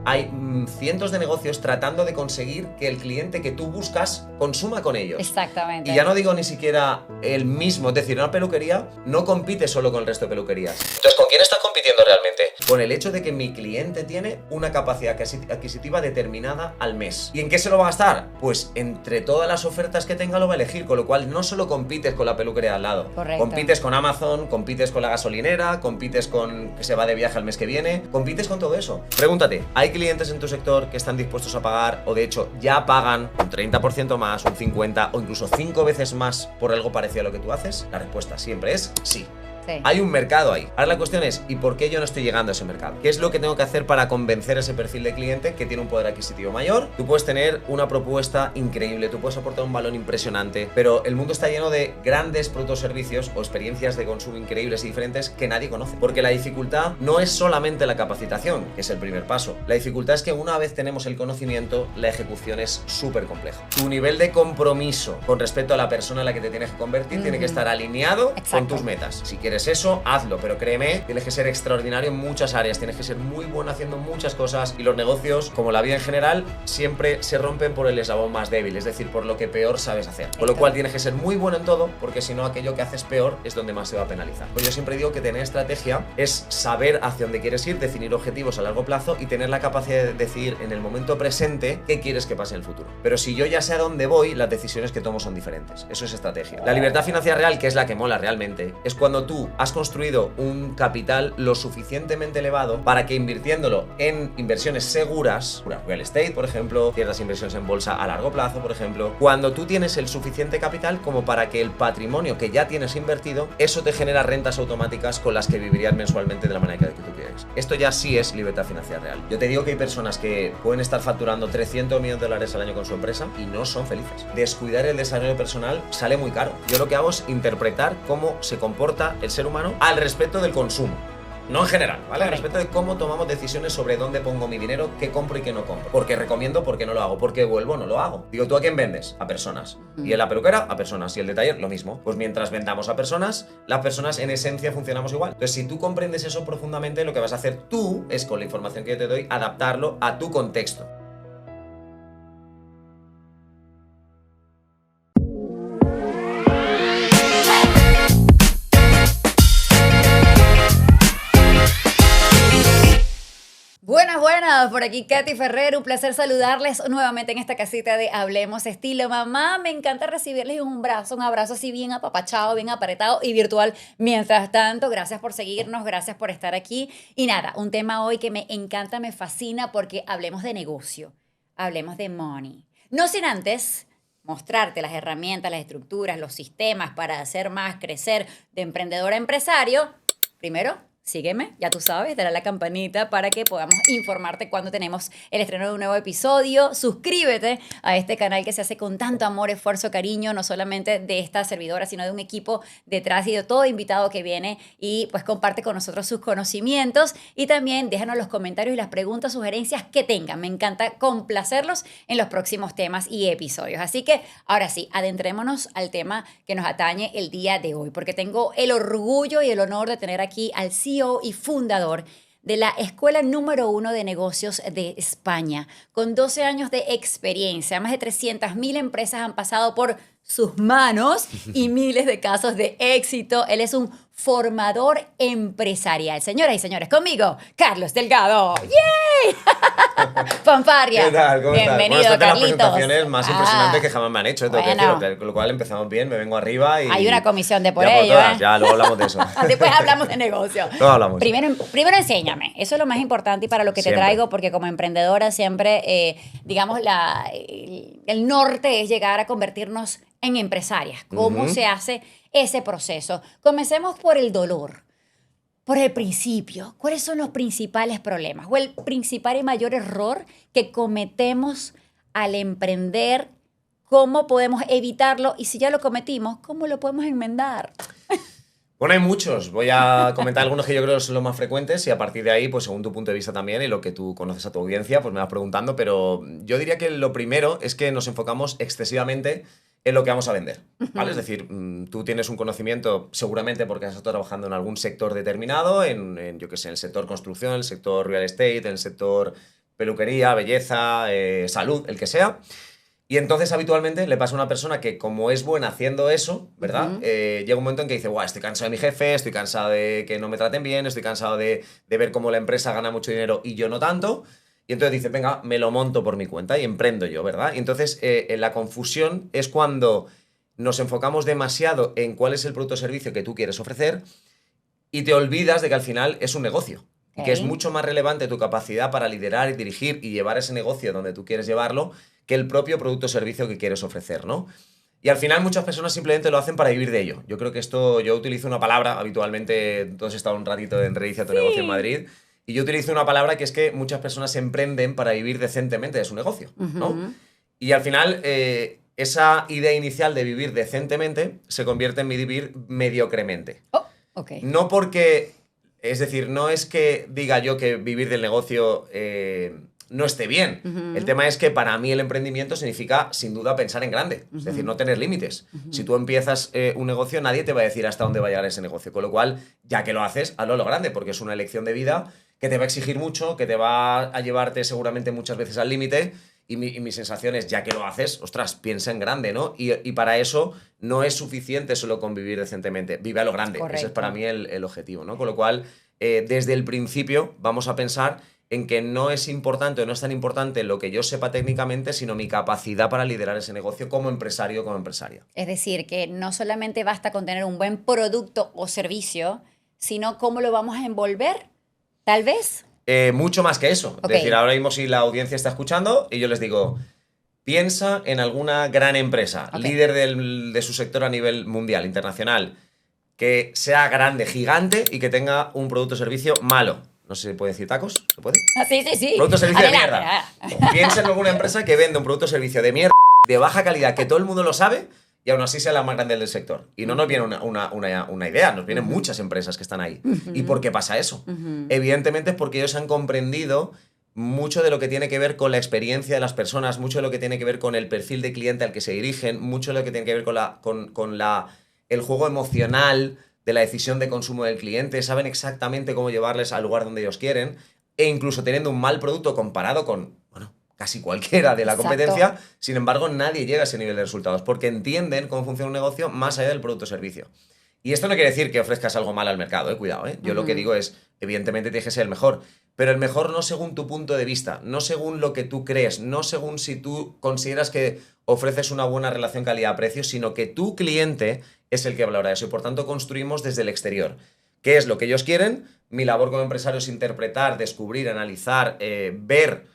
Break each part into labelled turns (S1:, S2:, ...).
S1: hay cientos de negocios tratando de conseguir que el cliente que tú buscas consuma con ellos.
S2: Exactamente.
S1: Y ya no digo ni siquiera el mismo, es decir, una peluquería no compite solo con el resto de peluquerías. Entonces, ¿con quién estás compitiendo realmente? Con el hecho de que mi cliente tiene una capacidad adquisitiva determinada al mes. ¿Y en qué se lo va a gastar? Pues entre todas las ofertas que tenga lo va a elegir, con lo cual no solo compites con la peluquería al lado.
S2: Correcto.
S1: Compites con Amazon, compites con la gasolinera, compites con que se va de viaje al mes que viene, compites con todo eso. Pregúntate, ¿hay clientes en tu sector que están dispuestos a pagar o de hecho ya pagan un 30% más, un 50% o incluso 5 veces más por algo parecido a lo que tú haces? La respuesta siempre es sí.
S2: Sí.
S1: Hay un mercado ahí. Ahora la cuestión es, ¿y por qué yo no estoy llegando a ese mercado? ¿Qué es lo que tengo que hacer para convencer a ese perfil de cliente que tiene un poder adquisitivo mayor? Tú puedes tener una propuesta increíble, tú puedes aportar un valor impresionante, pero el mundo está lleno de grandes productos o servicios o experiencias de consumo increíbles y diferentes que nadie conoce. Porque la dificultad no es solamente la capacitación, que es el primer paso. La dificultad es que una vez tenemos el conocimiento, la ejecución es súper compleja. Tu nivel de compromiso con respecto a la persona a la que te tienes que convertir tiene que estar alineado con tus metas. Si quieres eso, hazlo, pero créeme, tienes que ser extraordinario en muchas áreas, tienes que ser muy bueno haciendo muchas cosas y los negocios, como la vida en general, siempre se rompen por el eslabón más débil, es decir, por lo que peor sabes hacer. Con lo cual tienes que ser muy bueno en todo, porque si no, aquello que haces peor es donde más se va a penalizar. Pues yo siempre digo que tener estrategia es saber hacia dónde quieres ir, definir objetivos a largo plazo y tener la capacidad de decidir en el momento presente qué quieres que pase en el futuro. Pero si yo ya sé a dónde voy, las decisiones que tomo son diferentes. Eso es estrategia. La libertad financiera real, que es la que mola realmente, es cuando tú has construido un capital lo suficientemente elevado para que invirtiéndolo en inversiones seguras, real estate, por ejemplo, ciertas inversiones en bolsa a largo plazo, por ejemplo, cuando tú tienes el suficiente capital como para que el patrimonio que ya tienes invertido, eso te genera rentas automáticas con las que vivirías mensualmente de la manera que tú quieres. Esto ya sí es libertad financiera real. Yo te digo que hay personas que pueden estar facturando 300 millones de dólares al año con su empresa y no son felices. Descuidar el desarrollo personal sale muy caro. Yo lo que hago es interpretar cómo se comporta el ser humano al respecto del consumo. No en general, ¿vale? Al respecto de cómo tomamos decisiones sobre dónde pongo mi dinero, qué compro y qué no compro. Porque recomiendo, porque no lo hago. Porque vuelvo, no lo hago. Digo, ¿tú a quién vendes? A personas. Y en la peluquera, a personas. Y el de taller, lo mismo. Pues mientras vendamos a personas, las personas en esencia funcionamos igual. Entonces, si tú comprendes eso profundamente, lo que vas a hacer tú es, con la información que yo te doy, adaptarlo a tu contexto.
S2: Buenas, por aquí Katy Ferrer, un placer saludarles nuevamente en esta casita de Hablemos Estilo. Mamá, me encanta recibirles un abrazo así bien apapachado, bien apretado y virtual. Mientras tanto, gracias por seguirnos, gracias por estar aquí. Y nada, un tema hoy que me encanta, me fascina porque hablemos de negocio, hablemos de money. No sin antes mostrarte las herramientas, las estructuras, los sistemas para hacer más, crecer de emprendedor a empresario. Primero, sígueme, ya tú sabes, dale a la campanita para que podamos informarte cuando tenemos el estreno de un nuevo episodio. Suscríbete a este canal que se hace con tanto amor, esfuerzo, cariño, no solamente de esta servidora, sino de un equipo detrás y de todo invitado que viene y pues comparte con nosotros sus conocimientos y también déjanos los comentarios y las preguntas, sugerencias que tengan. Me encanta complacerlos en los próximos temas y episodios. Así que ahora sí, adentrémonos al tema que nos atañe el día de hoy, porque tengo el orgullo y el honor de tener aquí al CEO y fundador de la Escuela número 1 de negocios de España, con 12 años de experiencia. Más de 300.000 empresas han pasado por sus manos y miles de casos de éxito. Él es un formador empresarial. Señoras y señores, conmigo, Carlos Delgado. ¡Yay! Fanfarria.
S1: ¿Qué tal? ¿Cómo
S2: Bienvenido,
S1: estás? Bueno, esta es de las
S2: Carlitos.
S1: presentaciones más impresionantes que jamás me han hecho, tengo que
S2: Bueno.
S1: decirlo, con lo cual empezamos bien, me vengo arriba y...
S2: Hay una comisión de por
S1: ya
S2: ello,
S1: todas,
S2: ¿eh?
S1: Ya, luego hablamos de eso.
S2: Después hablamos de negocio.
S1: Luego hablamos.
S2: Primero enséñame. Eso es lo más importante y para lo que
S1: Siempre.
S2: te traigo, porque como emprendedora siempre, digamos, el norte es llegar a convertirnos en empresarias. ¿Cómo se hace ese proceso? Comencemos por el dolor. Por el principio, ¿cuáles son los principales problemas o el principal y mayor error que cometemos al emprender? ¿Cómo podemos evitarlo? Y si ya lo cometimos, ¿cómo lo podemos enmendar?
S1: Bueno, hay muchos. Voy a comentar algunos que yo creo son los más frecuentes y a partir de ahí, pues según tu punto de vista también y lo que tú conoces a tu audiencia, pues me vas preguntando, pero yo diría que lo primero es que nos enfocamos excesivamente en lo que vamos a vender, ¿vale? Es decir, tú tienes un conocimiento seguramente porque has estado trabajando en algún sector determinado, yo qué sé, en el sector construcción, el sector real estate, en el sector peluquería, belleza, salud, el que sea. Y entonces habitualmente le pasa a una persona que como es buena haciendo eso, ¿verdad? Llega un momento en que dice, guau, estoy cansado de mi jefe, estoy cansado de que no me traten bien, estoy cansado de ver cómo la empresa gana mucho dinero y yo no tanto. Y entonces dice, venga, me lo monto por mi cuenta y emprendo yo, ¿verdad? Y entonces la confusión es cuando nos enfocamos demasiado en cuál es el producto o servicio que tú quieres ofrecer y te olvidas de que al final es un negocio. Y que es mucho más relevante tu capacidad para liderar y dirigir y llevar ese negocio donde tú quieres llevarlo que el propio producto o servicio que quieres ofrecer, ¿no? Y al final muchas personas simplemente lo hacen para vivir de ello. Yo creo que yo utilizo una palabra, habitualmente, tú has estado un ratito en Reinicia tu negocio en Madrid, y yo utilizo una palabra que es que muchas personas emprenden para vivir decentemente de su negocio, ¿no? Y al final esa idea inicial de vivir decentemente se convierte en vivir mediocremente.
S2: Oh, okay.
S1: No porque... Es decir, no es que diga yo que vivir del negocio no esté bien. El tema es que para mí el emprendimiento significa, sin duda, pensar en grande. Es decir, no tener límites. Si tú empiezas un negocio, nadie te va a decir hasta dónde va a llegar ese negocio. Con lo cual, ya que lo haces, hazlo a lo grande, porque es una elección de vida que te va a exigir mucho, que te va a llevarte seguramente muchas veces al límite. Y mi sensación es, ya que lo haces, ostras, piensa en grande, ¿no? Y para eso no es suficiente solo con vivir decentemente. Vive a lo grande.
S2: Correcto.
S1: Ese es para mí el objetivo, ¿no? Con lo cual, desde el principio vamos a pensar en que no es importante o no es tan importante lo que yo sepa técnicamente, sino mi capacidad para liderar ese negocio como empresario o como empresaria.
S2: Es decir, que no solamente basta con tener un buen producto o servicio, sino cómo lo vamos a envolver, tal vez.
S1: Mucho más que eso.
S2: Ok.
S1: Es decir, ahora mismo si la audiencia está escuchando y yo les digo, piensa en alguna gran empresa,
S2: Ok.
S1: líder de su sector a nivel mundial, internacional, que sea grande, gigante y que tenga un producto o servicio malo. No sé si se puede decir tacos, ¿se puede?
S2: Ah, sí, sí, sí.
S1: Producto o servicio de
S2: Adelante,
S1: mierda. Piensa en alguna empresa que vende un producto o servicio de mierda, de baja calidad, que todo el mundo lo sabe y aún así sea la más grande del sector. Y no nos viene una idea, nos vienen muchas empresas que están ahí. ¿Y por qué pasa eso? Evidentemente es porque ellos han comprendido mucho de lo que tiene que ver con la experiencia de las personas, mucho de lo que tiene que ver con el perfil de cliente al que se dirigen, mucho de lo que tiene que ver con el juego emocional de la decisión de consumo del cliente, saben exactamente cómo llevarles al lugar donde ellos quieren, e incluso teniendo un mal producto comparado con, bueno, casi cualquiera de la
S2: Exacto.
S1: competencia, sin embargo, nadie llega a ese nivel de resultados, porque entienden cómo funciona un negocio más allá del producto o servicio. Y esto no quiere decir que ofrezcas algo mal al mercado, cuidado, Yo lo que digo es, evidentemente tienes que ser el mejor, pero el mejor no según tu punto de vista, no según lo que tú crees, no según si tú consideras que ofreces una buena relación calidad-precio, sino que tu cliente es el que valora eso y por tanto construimos desde el exterior. ¿Qué es lo que ellos quieren? Mi labor como empresario es interpretar, descubrir, analizar, ver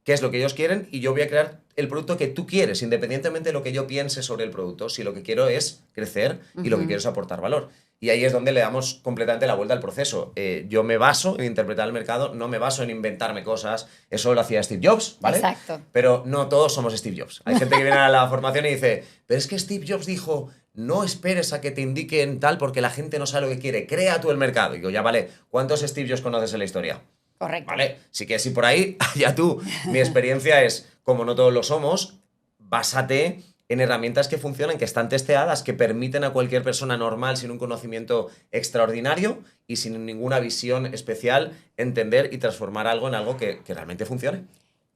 S1: qué es lo que ellos quieren y yo voy a crear el producto que tú quieres, independientemente de lo que yo piense sobre el producto, si lo que quiero es crecer y lo que quiero es aportar valor. Y ahí es donde le damos completamente la vuelta al proceso. Yo me baso en interpretar el mercado, no me baso en inventarme cosas. Eso lo hacía Steve Jobs, ¿vale?
S2: Exacto.
S1: Pero no todos somos Steve Jobs. Hay gente que viene a la formación y dice, pero es que Steve Jobs dijo, no esperes a que te indiquen tal porque la gente no sabe lo que quiere, crea tú el mercado. Y digo, ya vale, ¿cuántos Steve Jobs conoces en la historia?
S2: Correcto.
S1: Vale, si quieres ir por ahí, ya tú. Mi experiencia es, como no todos lo somos, básate en herramientas que funcionan, que están testeadas, que permiten a cualquier persona normal, sin un conocimiento extraordinario y sin ninguna visión especial, entender y transformar algo en algo que realmente funcione.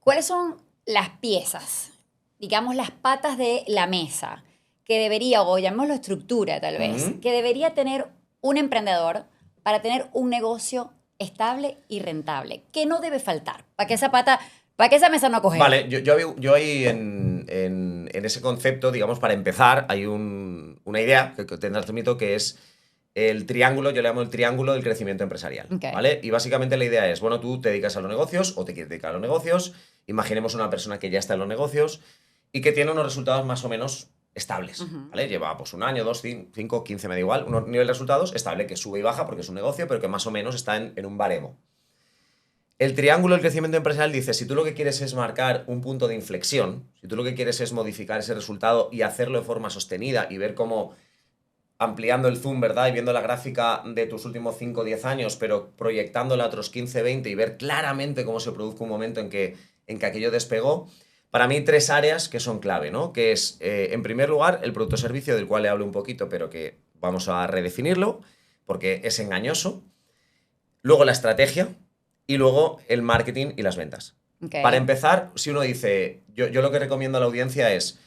S2: ¿Cuáles son las piezas, digamos las patas de la mesa, que debería, o llamémoslo estructura tal vez, que debería tener un emprendedor para tener un negocio estable y rentable? ¿Qué no debe faltar para que esa mesa no coge?
S1: Vale, yo ahí en ese concepto, digamos, para empezar, hay una idea que te transmito que es el triángulo, yo le llamo el triángulo del crecimiento empresarial,
S2: Okay.
S1: ¿vale? Y básicamente la idea es, bueno, tú te dedicas a los negocios o te quieres dedicar a los negocios, imaginemos una persona que ya está en los negocios y que tiene unos resultados más o menos estables, ¿vale? Lleva pues un año, 2, 5, 15, me da igual, un nivel de resultados estable que sube y baja porque es un negocio, pero que más o menos está en un baremo. El triángulo del crecimiento empresarial dice, si tú lo que quieres es marcar un punto de inflexión, si tú lo que quieres es modificar ese resultado y hacerlo de forma sostenida y ver cómo ampliando el zoom, ¿verdad? Y viendo la gráfica de tus últimos 5 o 10 años, pero proyectándola a otros 15, 20 y ver claramente cómo se produzca un momento en que aquello despegó. Para mí, 3 áreas que son clave, ¿no? Que es, en primer lugar, el producto o servicio, del cual le hablo un poquito, pero que vamos a redefinirlo, porque es engañoso. Luego, la estrategia. Y luego, el marketing y las ventas.
S2: Ok.
S1: Para empezar, si uno dice, yo lo que recomiendo a la audiencia es,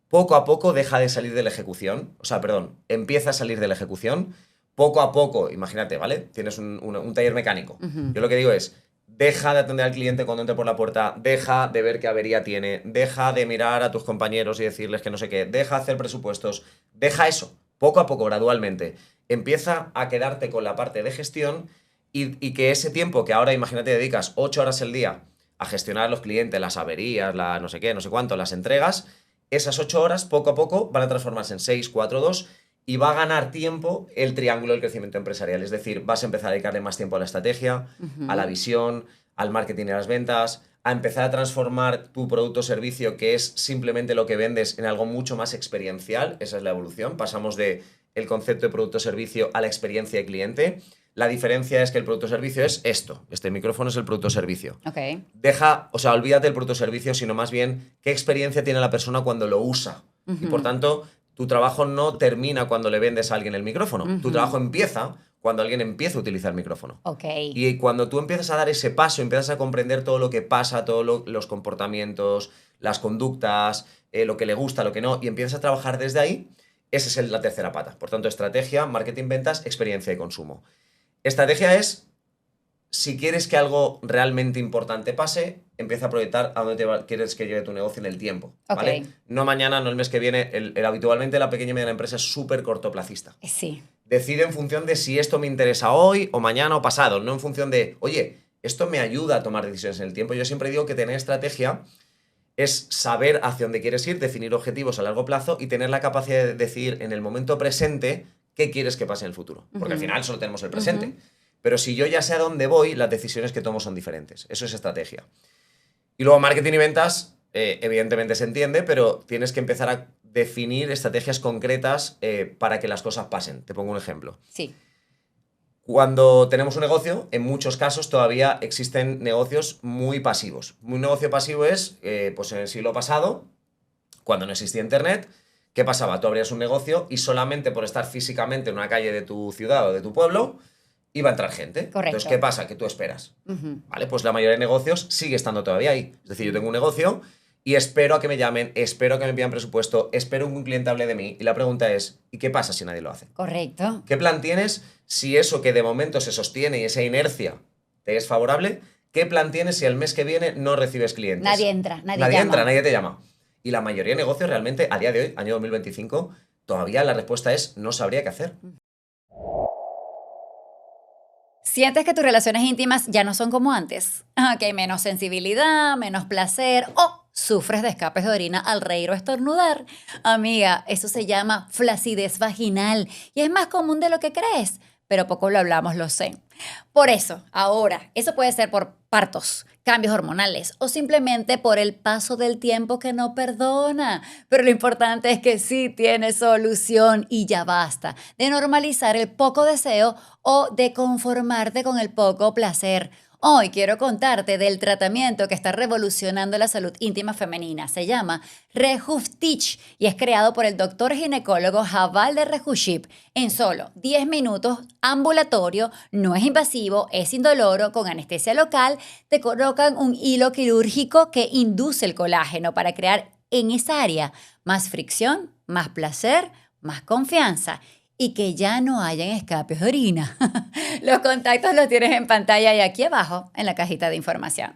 S1: poco a poco deja de salir de la ejecución, o sea, perdón, empieza a salir de la ejecución, poco a poco, imagínate, ¿vale? Tienes un taller mecánico.
S2: Ujú.
S1: Yo lo que digo es, deja de atender al cliente cuando entre por la puerta, deja de ver qué avería tiene, deja de mirar a tus compañeros y decirles que no sé qué, deja de hacer presupuestos, deja eso, poco a poco, gradualmente. Empieza a quedarte con la parte de gestión y que ese tiempo que ahora, imagínate, dedicas 8 horas al día a gestionar a los clientes, las averías, la no sé qué, no sé cuánto, las entregas, esas 8 horas poco a poco van a transformarse en 6, 4, 2 y va a ganar tiempo el triángulo del crecimiento empresarial. Es decir, vas a empezar a dedicarle más tiempo a la estrategia, a la visión, al marketing y a las ventas, a empezar a transformar tu producto o servicio, que es simplemente lo que vendes, en algo mucho más experiencial. Esa es la evolución. Pasamos de el concepto de producto o servicio a la experiencia de cliente. La diferencia es que el producto o servicio es esto. Este micrófono es el producto o servicio.
S2: Ok.
S1: Olvídate del producto o servicio, sino más bien qué experiencia tiene la persona cuando lo usa. Y por tanto, tu trabajo no termina cuando le vendes a alguien el micrófono. Tu trabajo empieza cuando alguien empieza a utilizar el micrófono.
S2: Ok.
S1: Y cuando tú empiezas a dar ese paso, empiezas a comprender todo lo que pasa, todos los comportamientos, las conductas, lo que le gusta, lo que no, y empiezas a trabajar desde ahí, esa es la tercera pata. Por tanto, estrategia, marketing, ventas, experiencia y consumo. Estrategia es, si quieres que algo realmente importante pase, empieza a proyectar a dónde quieres que llegue tu negocio en el tiempo, ¿vale?
S2: Ok.
S1: No mañana, no el mes que viene. Habitualmente la pequeña y mediana empresa es súper cortoplacista.
S2: Sí.
S1: Decide en función de si esto me interesa hoy o mañana o pasado, no en función de, oye, esto me ayuda a tomar decisiones en el tiempo. Yo siempre digo que tener estrategia es saber hacia dónde quieres ir, definir objetivos a largo plazo y tener la capacidad de decidir en el momento presente qué quieres que pase en el futuro. Porque al final solo tenemos el presente. Pero si yo ya sé a dónde voy, las decisiones que tomo son diferentes. Eso es estrategia. Y luego marketing y ventas, evidentemente se entiende, pero tienes que empezar a definir estrategias concretas para que las cosas pasen. Te pongo un ejemplo.
S2: Sí.
S1: Cuando tenemos un negocio, en muchos casos todavía existen negocios muy pasivos. Un negocio pasivo es, pues en el siglo pasado, cuando no existía Internet, ¿qué pasaba? Tú abrías un negocio y solamente por estar físicamente en una calle de tu ciudad o de tu pueblo, iba a entrar gente.
S2: Correcto.
S1: Entonces, ¿qué pasa? Que tú esperas. ¿Vale? Pues la mayoría de negocios sigue estando todavía ahí. Es decir, yo tengo un negocio y espero a que me llamen, espero a que me pidan presupuesto, espero que un cliente hable de mí. Y la pregunta es, ¿y qué pasa si nadie lo hace?
S2: Correcto.
S1: ¿Qué plan tienes si eso que de momento se sostiene y esa inercia te es favorable? ¿Qué plan tienes si el mes que viene no recibes clientes?
S2: Nadie entra, nadie
S1: Nadie
S2: llama.
S1: entra, nadie te llama. Y la mayoría de negocios realmente, a día de hoy, año 2025, todavía la respuesta es no sabría qué hacer.
S2: ¿Sientes que tus relaciones íntimas ya no son como antes? Que hay menos sensibilidad, menos placer o sufres de escapes de orina al reír o estornudar. Amiga, eso se llama flacidez vaginal y es más común de lo que crees, pero poco lo hablamos, lo sé. Por eso, ahora, eso puede ser por partos, cambios hormonales o simplemente por el paso del tiempo que no perdona. Pero lo importante es que sí tiene solución y ya basta de normalizar el poco deseo o de conformarte con el poco placer. Hoy quiero contarte del tratamiento que está revolucionando la salud íntima femenina. Se llama Rejuftich y es creado por el doctor ginecólogo Jabal de Rejuship. En solo 10 minutos, ambulatorio, no es invasivo, es indoloro, con anestesia local, te colocan un hilo quirúrgico que induce el colágeno para crear en esa área más fricción, más placer, más confianza. Y que ya no hayan escapes de orina. Los contactos los tienes en pantalla y aquí abajo en la cajita de información.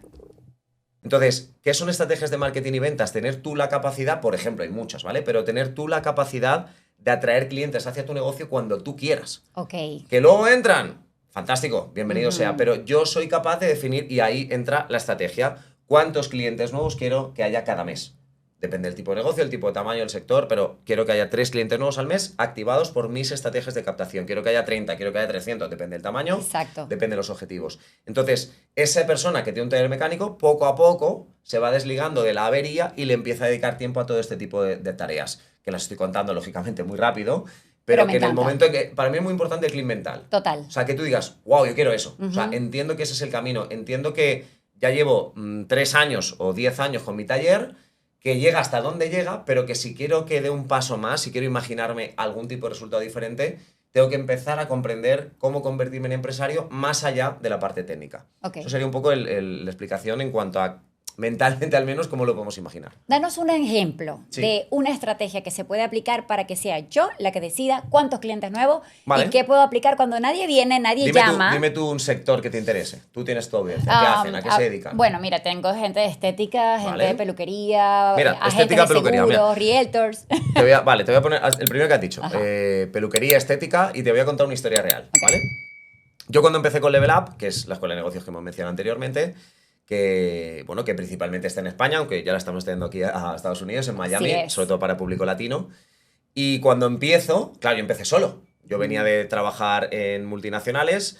S1: Entonces, ¿qué son estrategias de marketing y ventas? Tener tú la capacidad, por ejemplo, hay muchas, ¿vale? Pero tener tú la capacidad de atraer clientes hacia tu negocio cuando tú quieras.
S2: Ok.
S1: Que luego entran, fantástico, bienvenido sea, pero yo soy capaz de definir, y ahí entra la estrategia, cuántos clientes nuevos quiero que haya cada mes. Depende del tipo de negocio, el tipo de tamaño, el sector, pero quiero que haya 3 clientes nuevos al mes activados por mis estrategias de captación. Quiero que haya 30, quiero que haya 300, depende del tamaño,
S2: Exacto.
S1: depende de los objetivos. Entonces, esa persona que tiene un taller mecánico, poco a poco se va desligando de la avería y le empieza a dedicar tiempo a todo este tipo de tareas, que las estoy contando lógicamente muy rápido, pero
S2: me
S1: que en el
S2: encanta.
S1: momento en que, para mí es muy importante el clic mental.
S2: Total.
S1: O sea, que tú digas, wow, yo quiero eso. O sea, entiendo que ese es el camino, entiendo que ya llevo 3 años o 10 años con mi taller, que llega hasta donde llega, pero que si quiero que dé un paso más, si quiero imaginarme algún tipo de resultado diferente, tengo que empezar a comprender cómo convertirme en empresario más allá de la parte técnica.
S2: Ok.
S1: Eso sería un poco la explicación en cuanto a, mentalmente al menos, cómo lo podemos imaginar.
S2: Danos un ejemplo
S1: Sí.
S2: de una estrategia que se puede aplicar para que sea yo la que decida cuántos clientes nuevos
S1: Vale.
S2: y qué puedo aplicar cuando nadie viene, nadie llama.
S1: Dime tú un sector que te interese. Tú tienes tu audiencia. ¿Qué hacen? ¿A qué se dedican?
S2: Bueno, mira, tengo gente de estética, gente
S1: Vale.
S2: de peluquería,
S1: Mira,
S2: agentes
S1: estética,
S2: de
S1: peluquería,
S2: seguros, realtors.
S1: Te voy a poner el primero que has dicho.
S2: Ajá.
S1: Peluquería, estética, y te voy a contar una historia real, ¿vale? Yo cuando empecé con Level Up, que es la escuela de negocios que hemos mencionado anteriormente, que principalmente está en España, aunque ya la estamos teniendo aquí a Estados Unidos, en Miami,
S2: Así es.
S1: sobre todo para público latino. Y cuando empiezo, claro, yo empecé solo. Yo venía de trabajar en multinacionales.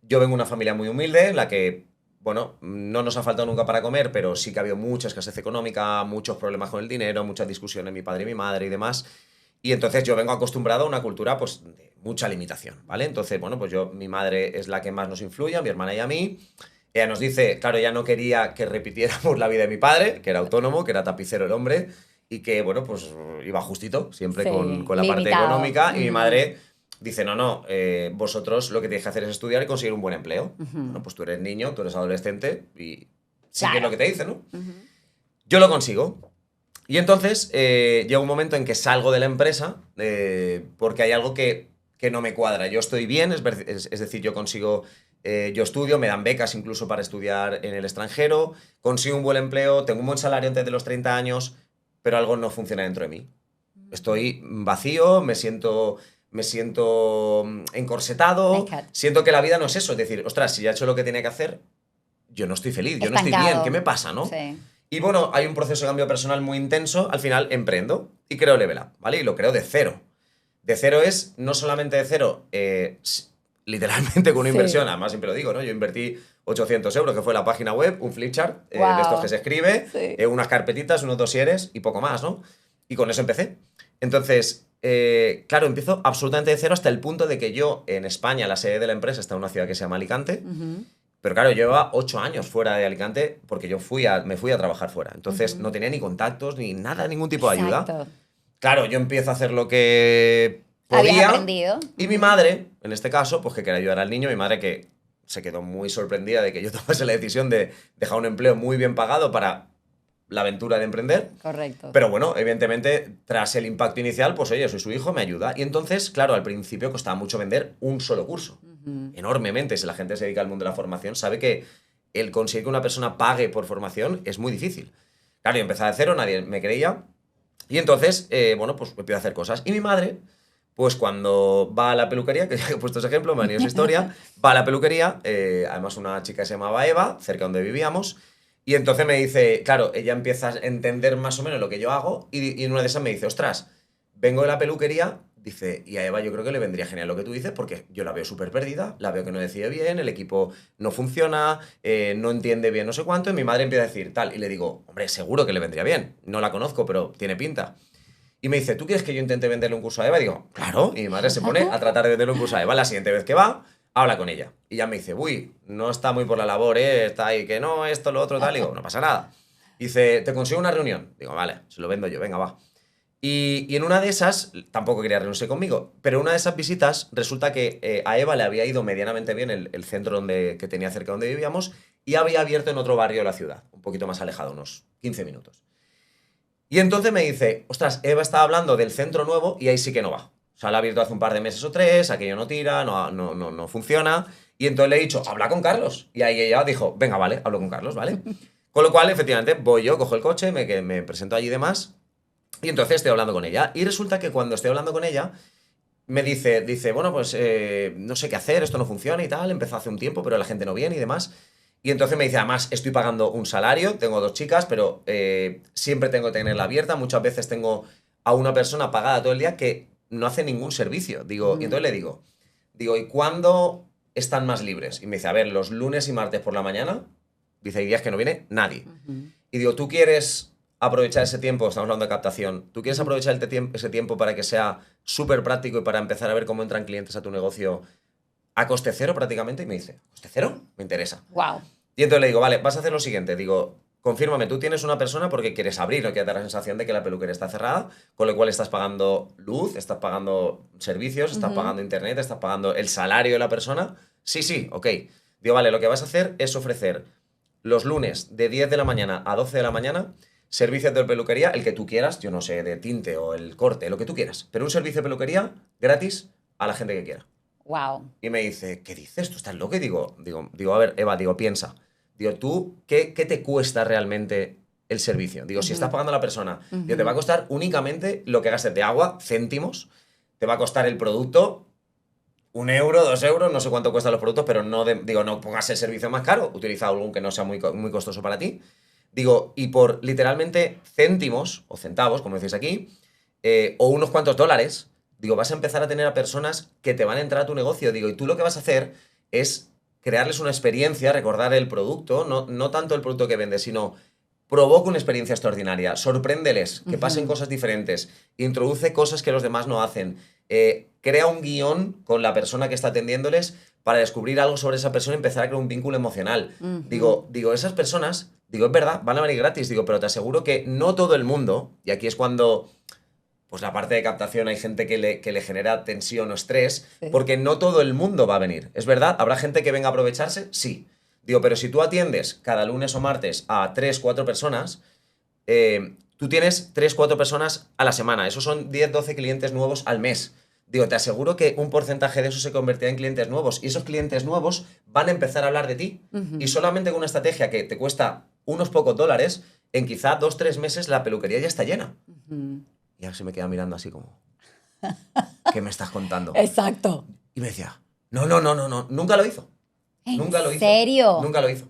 S1: Yo vengo de una familia muy humilde, en la que, no nos ha faltado nunca para comer, pero sí que ha habido mucha escasez económica, muchos problemas con el dinero, muchas discusiones mi padre y mi madre y demás. Y entonces yo vengo acostumbrado a una cultura, pues, de mucha limitación, ¿vale? Entonces, mi madre es la que más nos influye, a mi hermana y a mí. Ella nos dice, claro, ella no quería que repitiéramos la vida de mi padre, que era autónomo, que era tapicero el hombre, y que, pues iba justito, siempre
S2: Sí,
S1: con la parte
S2: limitado.
S1: económica. Y mi
S2: Ujú.
S1: madre dice, no, vosotros lo que tenéis que hacer es estudiar y conseguir un buen empleo.
S2: Ujú.
S1: Pues tú eres niño, tú eres adolescente y sigue
S2: Claro.
S1: lo que te dice, ¿no?
S2: Ujú.
S1: Yo lo consigo. Y entonces llega un momento en que salgo de la empresa porque hay algo que no me cuadra. Yo estoy bien, es decir, yo consigo, yo estudio, me dan becas incluso para estudiar en el extranjero, consigo un buen empleo, tengo un buen salario antes de los 30 años, pero algo no funciona dentro de mí. Estoy vacío, me siento encorsetado,
S2: Like that.
S1: siento que la vida no es eso. Es decir, ostras, si ya he hecho lo que tenía que hacer, yo no estoy feliz, yo no estoy bien,
S2: Estancado.
S1: ¿qué me pasa, no?
S2: Sí.
S1: Y hay un proceso de cambio personal muy intenso. Al final emprendo y creo Level Up, ¿vale? Y lo creo de cero. De cero es no solamente de cero, literalmente con una
S2: Sí.
S1: inversión, además siempre lo digo, ¿no? Yo invertí 800 euros, que fue la página web, un flipchart
S2: Wow.
S1: de estos que se escribe,
S2: Sí.
S1: unas carpetitas, unos dosieres y poco más, ¿no? Y con eso empecé. Entonces, claro, empiezo absolutamente de cero hasta el punto de que yo, en España, la sede de la empresa está en una ciudad que se llama Alicante.
S2: Ujú.
S1: Pero claro, yo llevaba 8 años fuera de Alicante porque yo me fui a trabajar fuera. Entonces no tenía ni contactos, ni nada, ningún tipo de ayuda.
S2: Exacto.
S1: Claro, yo empiezo a hacer lo que
S2: Habías
S1: podía.
S2: aprendido.
S1: Y mi madre, en este caso, pues que quería ayudar al niño, mi madre que se quedó muy sorprendida de que yo tomase la decisión de dejar un empleo muy bien pagado para la aventura de emprender.
S2: Correcto.
S1: Pero bueno, evidentemente, tras el impacto inicial, pues oye, soy su hijo, me ayuda. Y entonces, claro, al principio costaba mucho vender un solo curso.
S2: Ujú.
S1: Enormemente. Si la gente se dedica al mundo de la formación, sabe que el conseguir que una persona pague por formación es muy difícil. Claro, yo empezaba de cero, nadie me creía. Y entonces, pues empiezo a hacer cosas. Y mi madre, pues cuando va a la peluquería, que ya he puesto ese ejemplo, me ha venido esa historia, va a la peluquería, además una chica que se llamaba Eva, cerca donde vivíamos, y entonces me dice, claro, ella empieza a entender más o menos lo que yo hago, y en una de esas me dice, ostras, vengo de la peluquería, dice, y a Eva yo creo que le vendría genial lo que tú dices, porque yo la veo súper perdida, la veo que no decide bien, el equipo no funciona, no entiende bien no sé cuánto, y mi madre empieza a decir tal, y le digo, hombre, seguro que le vendría bien, no la conozco, pero tiene pinta. Y me dice, ¿tú quieres que yo intente venderle un curso a Eva? Y digo, claro, y mi madre se pone a tratar de venderle un curso a Eva. La siguiente vez que va, habla con ella. Y ya me dice, uy, no está muy por la labor, está ahí que no, esto, lo otro, tal. Y digo, no pasa nada. Dice, ¿te consigo una reunión? Digo, vale, se lo vendo yo, venga, va. Y en una de esas, tampoco quería reunirse conmigo, pero en una de esas visitas resulta que a Eva le había ido medianamente bien el centro que tenía cerca donde vivíamos y había abierto en otro barrio de la ciudad, un poquito más alejado, unos 15 minutos. Y entonces me dice, ostras, Eva estaba hablando del centro nuevo y ahí sí que no va. O sea, lo ha abierto hace un par de meses o 3, aquello no tira, no funciona. Y entonces le he dicho, habla con Carlos. Y ahí ella dijo, venga, vale, hablo con Carlos, ¿vale? Con lo cual, efectivamente, voy yo, cojo el coche, me presento allí y demás. Y entonces estoy hablando con ella. Y resulta que cuando estoy hablando con ella, me dice, bueno, pues no sé qué hacer, esto no funciona y tal. Empezó hace un tiempo, pero la gente no viene y demás. Y entonces me dice, además, estoy pagando un salario, tengo 2 chicas, pero siempre tengo que tenerla abierta. Muchas veces tengo a una persona pagada todo el día que no hace ningún servicio. Digo, y entonces le digo, ¿y cuándo están más libres? Y me dice, a ver, los lunes y martes por la mañana, dice, hay días que no viene nadie.
S2: Ujú.
S1: Y digo, ¿tú quieres aprovechar ese tiempo? Estamos hablando de captación. ¿Tú quieres aprovechar ese tiempo para que sea súper práctico y para empezar a ver cómo entran clientes a tu negocio a coste cero prácticamente? Y me dice, ¿coste cero? Me interesa.
S2: Wow.
S1: Y entonces le digo, vale, vas a hacer lo siguiente. Digo, confírmame, tú tienes una persona porque quieres abrir, no quieres dar la sensación de que la peluquería está cerrada, con lo cual estás pagando luz, estás pagando servicios, estás pagando internet, estás pagando el salario de la persona. Sí, ok. Digo, vale, lo que vas a hacer es ofrecer los lunes de 10 de la mañana a 12 de la mañana servicios de peluquería, el que tú quieras, yo no sé, de tinte o el corte, lo que tú quieras, pero un servicio de peluquería gratis a la gente que quiera.
S2: Wow.
S1: Y me dice, ¿qué dices? ¿Tú estás loco? Y digo, a ver, Eva, piensa. Digo, ¿tú qué te cuesta realmente el servicio? Digo, si estás pagando a la persona, digo, te va a costar únicamente lo que gastes de agua, céntimos, te va a costar el producto 1 euro, 2 euros, no sé cuánto cuestan los productos, pero no pongas el servicio más caro, utiliza algún que no sea muy costoso para ti. Digo, y por literalmente céntimos, o centavos, como decís aquí, o unos cuantos dólares, digo, vas a empezar a tener a personas que te van a entrar a tu negocio. Digo, y tú lo que vas a hacer es crearles una experiencia, recordar el producto, no tanto el producto que vendes, sino provoca una experiencia extraordinaria, sorpréndeles, que pasen cosas diferentes, introduce cosas que los demás no hacen, crea un guión con la persona que está atendiéndoles para descubrir algo sobre esa persona y empezar a crear un vínculo emocional. Digo, esas personas, es verdad, van a venir gratis, pero te aseguro que no todo el mundo, y aquí es cuando pues la parte de captación hay gente que le genera tensión o estrés, porque no todo el mundo va a venir. Es verdad, ¿habrá gente que venga a aprovecharse? Sí. Pero si tú atiendes cada lunes o martes a 3, 4 personas, tú tienes 3, 4 personas a la semana. Esos son 10, 12 clientes nuevos al mes. Te aseguro que un porcentaje de eso se convertirá en clientes nuevos. Y esos clientes nuevos van a empezar a hablar de ti. Y solamente con una estrategia que te cuesta unos pocos dólares, en quizá 2, 3 meses la peluquería ya está llena. Y ahora se me queda mirando así como, ¿qué me estás contando?
S2: Exacto.
S1: Y me decía, no, nunca lo hizo. Nunca lo hizo.
S2: ¿En serio?
S1: Nunca lo hizo.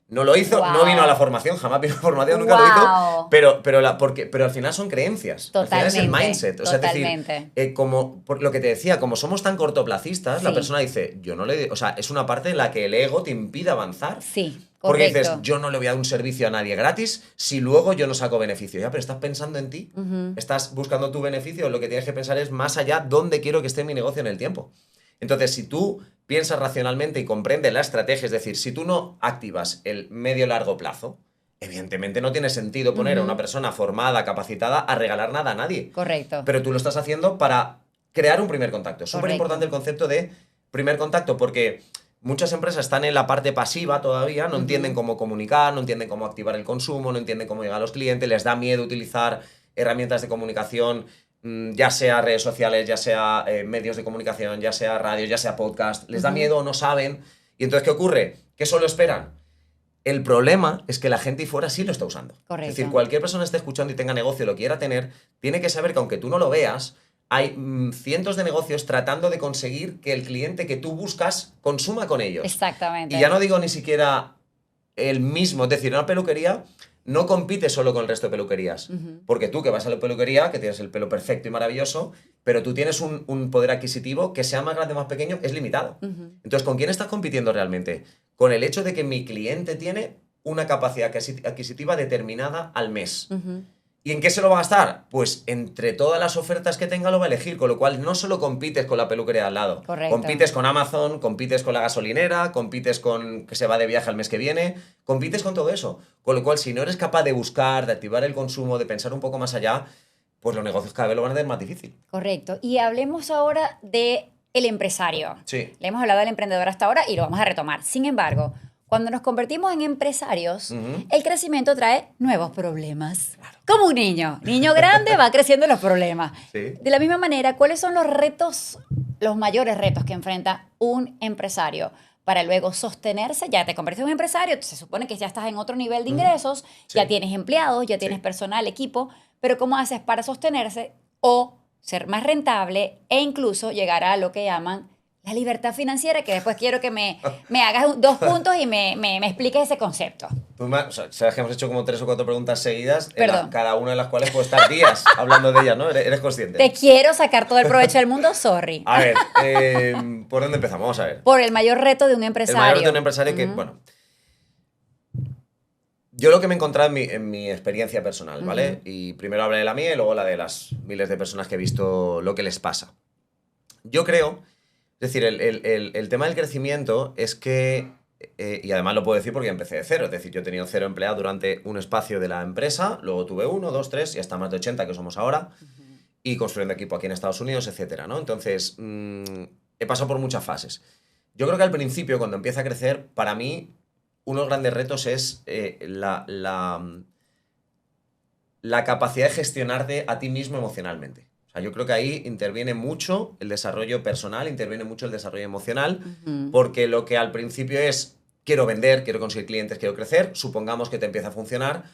S1: No lo hizo,
S2: Wow.
S1: no vino a la formación, jamás vino a la formación, nunca lo hizo. Pero al final son creencias.
S2: Totalmente.
S1: Al final es el mindset. O sea,
S2: Totalmente.
S1: es decir, como por lo que te decía, como somos tan cortoplacistas, la persona dice, yo no le. O sea, es una parte en la que el ego te impide avanzar.
S2: Sí.
S1: Porque
S2: Correcto.
S1: dices, yo no le voy a dar un servicio a nadie gratis si luego yo no saco beneficio. Ya, pero estás pensando en ti, estás buscando tu beneficio, lo que tienes que pensar es más allá dónde quiero que esté mi negocio en el tiempo. Entonces, si tú piensas racionalmente y comprendes la estrategia, es decir, si tú no activas el medio-largo plazo, evidentemente no tiene sentido poner a una persona formada, capacitada, a regalar nada a nadie.
S2: Correcto.
S1: Pero tú lo estás haciendo para crear un primer contacto. Es súper importante el concepto de primer contacto, porque muchas empresas están en la parte pasiva todavía, no entienden cómo comunicar, no entienden cómo activar el consumo, no entienden cómo llegar a los clientes, les da miedo utilizar herramientas de comunicación, ya sea redes sociales, ya sea medios de comunicación, ya sea radio, ya sea podcast, les da miedo, no saben. Y entonces, ¿qué ocurre? Que solo esperan. El problema es que la gente ahí fuera sí lo está usando.
S2: Correcto.
S1: Es decir, cualquier persona que esté escuchando y tenga negocio, lo quiera tener, tiene que saber que aunque tú no lo veas, hay cientos de negocios tratando de conseguir que el cliente que tú buscas consuma con ellos.
S2: Exactamente.
S1: Y ya no digo ni siquiera el mismo, es decir, una peluquería no compite solo con el resto de peluquerías. Porque tú que vas a la peluquería, que tienes el pelo perfecto y maravilloso, pero tú tienes un poder adquisitivo que sea más grande o más pequeño, es limitado. Entonces, ¿con quién estás compitiendo realmente? Con el hecho de que mi cliente tiene una capacidad adquisitiva determinada al mes. ¿Y en qué se lo va a gastar? Pues entre todas las ofertas que tenga lo va a elegir, con lo cual no solo compites con la peluquería al lado.
S2: Correcto.
S1: Compites con Amazon, compites con la gasolinera, compites con que se va de viaje el mes que viene, compites con todo eso. Con lo cual, si no eres capaz de buscar, de activar el consumo, de pensar un poco más allá, pues los negocios cada vez lo van a tener más difícil.
S2: Correcto. Y hablemos ahora de el empresario.
S1: Sí.
S2: Le hemos hablado del emprendedor hasta ahora y lo vamos a retomar. Sin embargo, cuando nos convertimos en empresarios, el crecimiento trae nuevos problemas. Claro. Como un niño. Niño grande va creciendo los problemas.
S1: Sí.
S2: De la misma manera, ¿cuáles son los retos, los mayores retos que enfrenta un empresario para luego sostenerse? Ya te convertiste en un empresario, se supone que ya estás en otro nivel de ingresos, ya tienes empleados, ya tienes personal, equipo, pero ¿cómo haces para sostenerse o ser más rentable e incluso llegar a lo que llaman la libertad financiera, que después quiero que me hagas 2 puntos y me expliques ese concepto?
S1: O sea, sabes que hemos hecho como 3 o 4 preguntas seguidas, cada una de las cuales puedo estar días hablando de ellas, ¿no? ¿Eres consciente?
S2: Te quiero sacar todo el provecho del mundo, sorry.
S1: A ver, ¿por dónde empezamos? Vamos a ver.
S2: Por el mayor reto de un empresario.
S1: El mayor reto de un empresario que, bueno, yo lo que me he encontrado en mi experiencia personal, ¿vale? Y primero hablaré de la mía y luego la de las miles de personas que he visto lo que les pasa. Yo creo, es decir, el tema del crecimiento es que y además lo puedo decir porque empecé de cero. Es decir, yo he tenido 0 empleados durante un espacio de la empresa, luego tuve 1, 2, 3 y hasta más de 80 que somos ahora, y construyendo equipo aquí en Estados Unidos, etcétera, ¿no? Entonces, he pasado por muchas fases. Yo creo que al principio, cuando empieza a crecer, para mí, uno de los grandes retos es la capacidad de gestionarte a ti mismo emocionalmente. O sea, yo creo que ahí interviene mucho el desarrollo personal, interviene mucho el desarrollo emocional, porque lo que al principio es quiero vender, quiero conseguir clientes, quiero crecer, supongamos que te empieza a funcionar,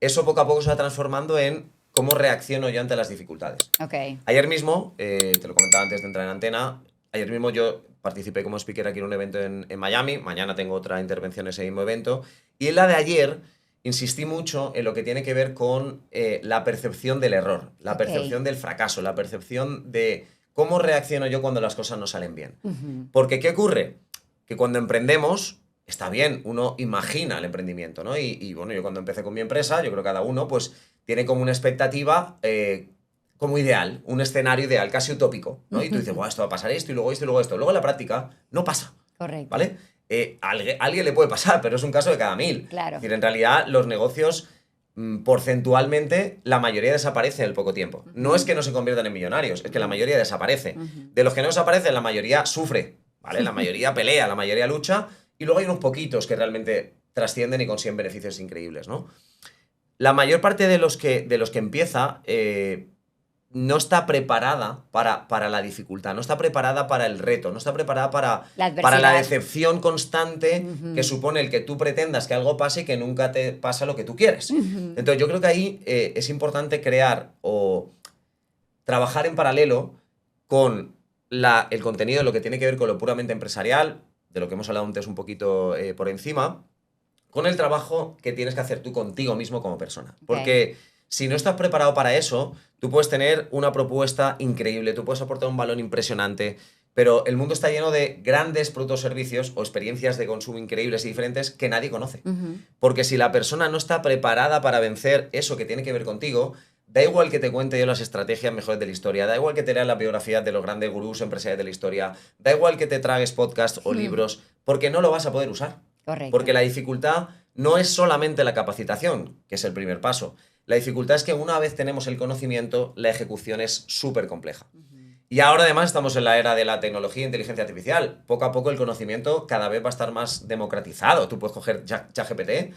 S1: eso poco a poco se va transformando en cómo reacciono yo ante las dificultades.
S2: Okay.
S1: Ayer mismo, te lo comentaba antes de entrar en antena, ayer mismo yo participé como speaker aquí en un evento en Miami, mañana tengo otra intervención en ese mismo evento, y en la de ayer insistí mucho en lo que tiene que ver con la percepción del error, la percepción del fracaso, la percepción de cómo reacciono yo cuando las cosas no salen bien. Porque, ¿qué ocurre? Que cuando emprendemos, está bien, uno imagina el emprendimiento, ¿no? Y bueno, yo cuando empecé con mi empresa, yo creo que cada uno pues tiene como una expectativa como ideal, un escenario ideal, casi utópico, ¿no? Y tú dices, esto va a pasar esto y luego esto y luego esto. Luego en la práctica no pasa.
S2: Correcto.
S1: ¿Vale? A alguien le puede pasar, pero es un caso de cada 1000.
S2: Claro.
S1: Es decir, en realidad los negocios porcentualmente la mayoría desaparece en el poco tiempo. No es que no se conviertan en millonarios, es que la mayoría desaparece. De los que no desaparecen, la mayoría sufre, ¿vale? La mayoría pelea, la mayoría lucha, y luego hay unos poquitos que realmente trascienden y consiguen beneficios increíbles, ¿no? La mayor parte de los que empieza no está preparada para la dificultad, no está preparada para el reto, no está preparada para la decepción constante que supone el que tú pretendas que algo pase y que nunca te pasa lo que tú quieres. Entonces yo creo que ahí es importante crear o trabajar en paralelo con el contenido de lo que tiene que ver con lo puramente empresarial, de lo que hemos hablado antes un poquito por encima, con el trabajo que tienes que hacer tú contigo mismo como persona. Porque si no estás preparado para eso, tú puedes tener una propuesta increíble, tú puedes aportar un valor impresionante, pero el mundo está lleno de grandes productos, servicios o experiencias de consumo increíbles y diferentes que nadie conoce. Porque si la persona no está preparada para vencer eso que tiene que ver contigo, da igual que te cuente yo las estrategias mejores de la historia, da igual que te leas las biografías de los grandes gurús empresariales de la historia, da igual que te tragues podcasts o libros, porque no lo vas a poder usar.
S2: Correcto.
S1: Porque la dificultad no es solamente la capacitación, que es el primer paso. La dificultad es que una vez tenemos el conocimiento, la ejecución es súper compleja. Y ahora además estamos en la era de la tecnología e inteligencia artificial. Poco a poco el conocimiento cada vez va a estar más democratizado. Tú puedes coger ChatGPT